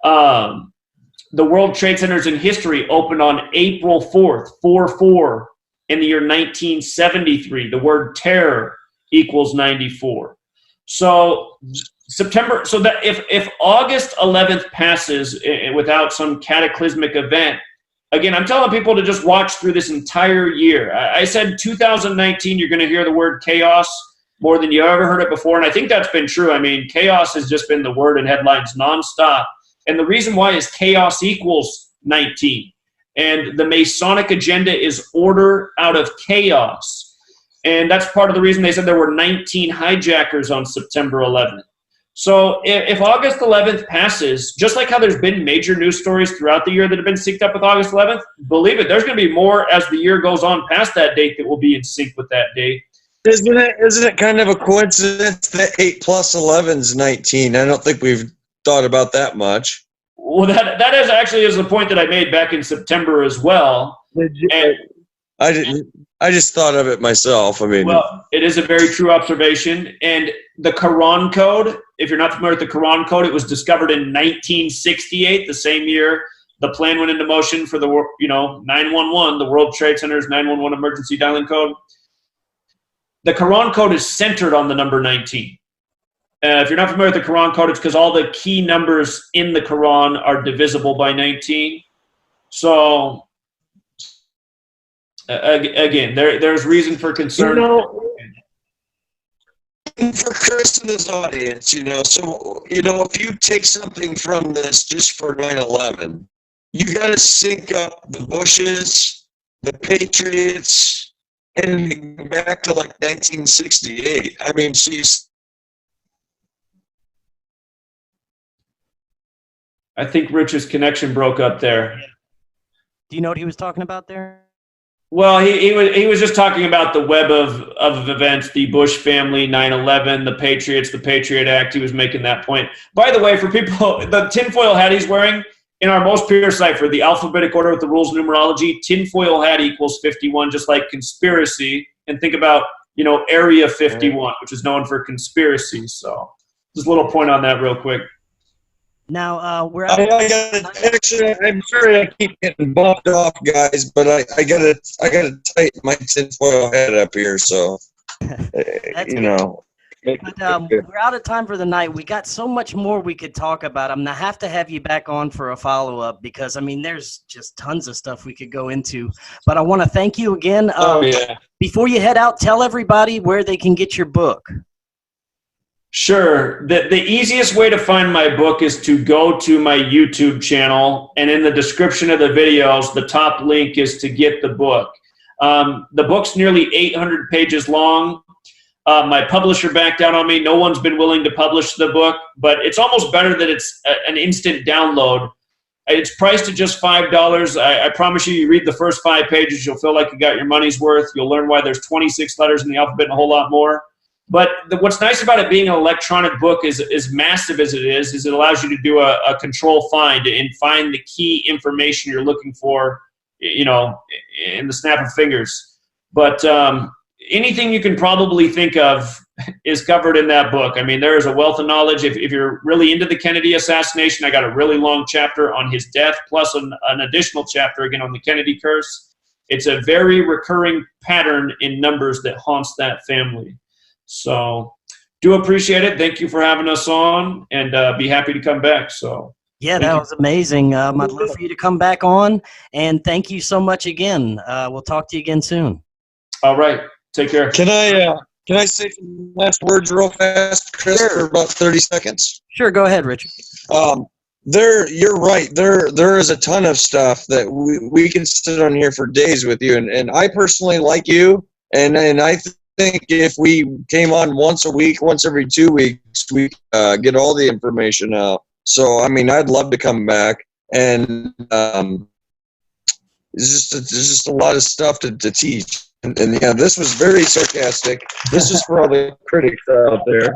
The World Trade Centers in history opened on April 4th, 4-4, in the year 1973. The word terror equals 94. So September, so that if August 11th passes without some cataclysmic event, again, I'm telling people to just watch through this entire year. I said 2019, you're going to hear the word chaos more than you ever heard it before, and I think that's been true. I mean, chaos has just been the word in headlines nonstop. And the reason why is chaos equals 19. And the Masonic agenda is order out of chaos. And that's part of the reason they said there were 19 hijackers on September 11th. So if August 11th passes, just like how there's been major news stories throughout the year that have been synced up with August 11th, believe it, there's going to be more as the year goes on past that date that will be in sync with that date. Isn't it kind of a coincidence that 8 plus 11 is 19? I don't think we've thought about that much. Well, that is actually is the point that I made back in September as well. I didn't. I just thought of it myself. I mean, well, it is a very true observation. And the Quran Code, if you're not familiar with the Quran Code, it was discovered in 1968, the same year the plan went into motion for the 911, the World Trade Center's 911 emergency dialing code. The Quran Code is centered on the number 19. If you're not familiar with the Quran Code, it's because all the key numbers in the Quran are divisible by 19. So, again, there's reason for concern. For Chris and his audience, so, if you take something from this just for 9/11, you got to sync up the Bushes, the Patriots, and go back to like 1968. I mean, I think Rich's connection broke up there. Do you know what he was talking about there? Well, he was just talking about the web of events, the Bush family, 9/11, the Patriots, the Patriot Act. He was making that point. By the way, for people, the tinfoil hat he's wearing, in our most pure cipher, the alphabetic order with the rules of numerology, tinfoil hat equals 51, just like conspiracy. And think about, Area 51, which is known for conspiracy. So just a little point on that real quick. Now, we're out. Actually, I'm sorry I keep getting bumped off, guys, but I gotta tighten my tinfoil head up here, so But we're out of time for the night. We got so much more we could talk about. I'm gonna have to have you back on for a follow-up because there's just tons of stuff we could go into. But I want to thank you again. Before you head out, tell everybody where they can get your book. Sure. The easiest way to find my book is to go to my YouTube channel, and in the description of the videos, the top link is to get the book. The book's nearly 800 pages long. My publisher backed out on me. No one's been willing to publish the book, but it's almost better that it's an instant download. It's priced at just $5. I promise you read the first 5 pages, you'll feel like you got your money's worth. You'll learn why there's 26 letters in the alphabet and a whole lot more. But what's nice about it being an electronic book is as massive as it is it allows you to do a control find and find the key information you're looking for, in the snap of fingers. But anything you can probably think of is covered in that book. There is a wealth of knowledge. If you're really into the Kennedy assassination, I got a really long chapter on his death, plus an additional chapter, again, on the Kennedy curse. It's a very recurring pattern in numbers that haunts that family. So do appreciate it. Thank you for having us on, and be happy to come back. So yeah, that was amazing. I'd love for you to come back on, and thank you so much again. We'll talk to you again soon. All right. Take care. Can I say some last words real fast, Chris, for about 30 seconds? Sure, go ahead, Richard. You're right. There is a ton of stuff that we can sit on here for days with you, and I personally like you, and I think if we came on once a week, once every 2 weeks, we get all the information out. So I'd love to come back, and it's just a lot of stuff to teach. And yeah, this was very sarcastic. This is for all the critics out there.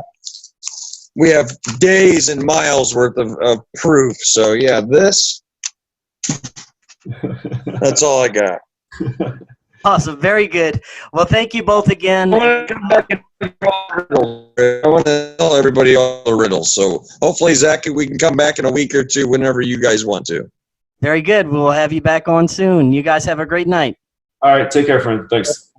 we have days and miles worth of proof. So yeah, that's all I got. Awesome. Very good. Well, thank you both again. I want to come back and I want to tell everybody all the riddles. So hopefully, Zach, we can come back in a week or two whenever you guys want to. Very good. We'll have you back on soon. You guys have a great night. All right. Take care, friend. Thanks.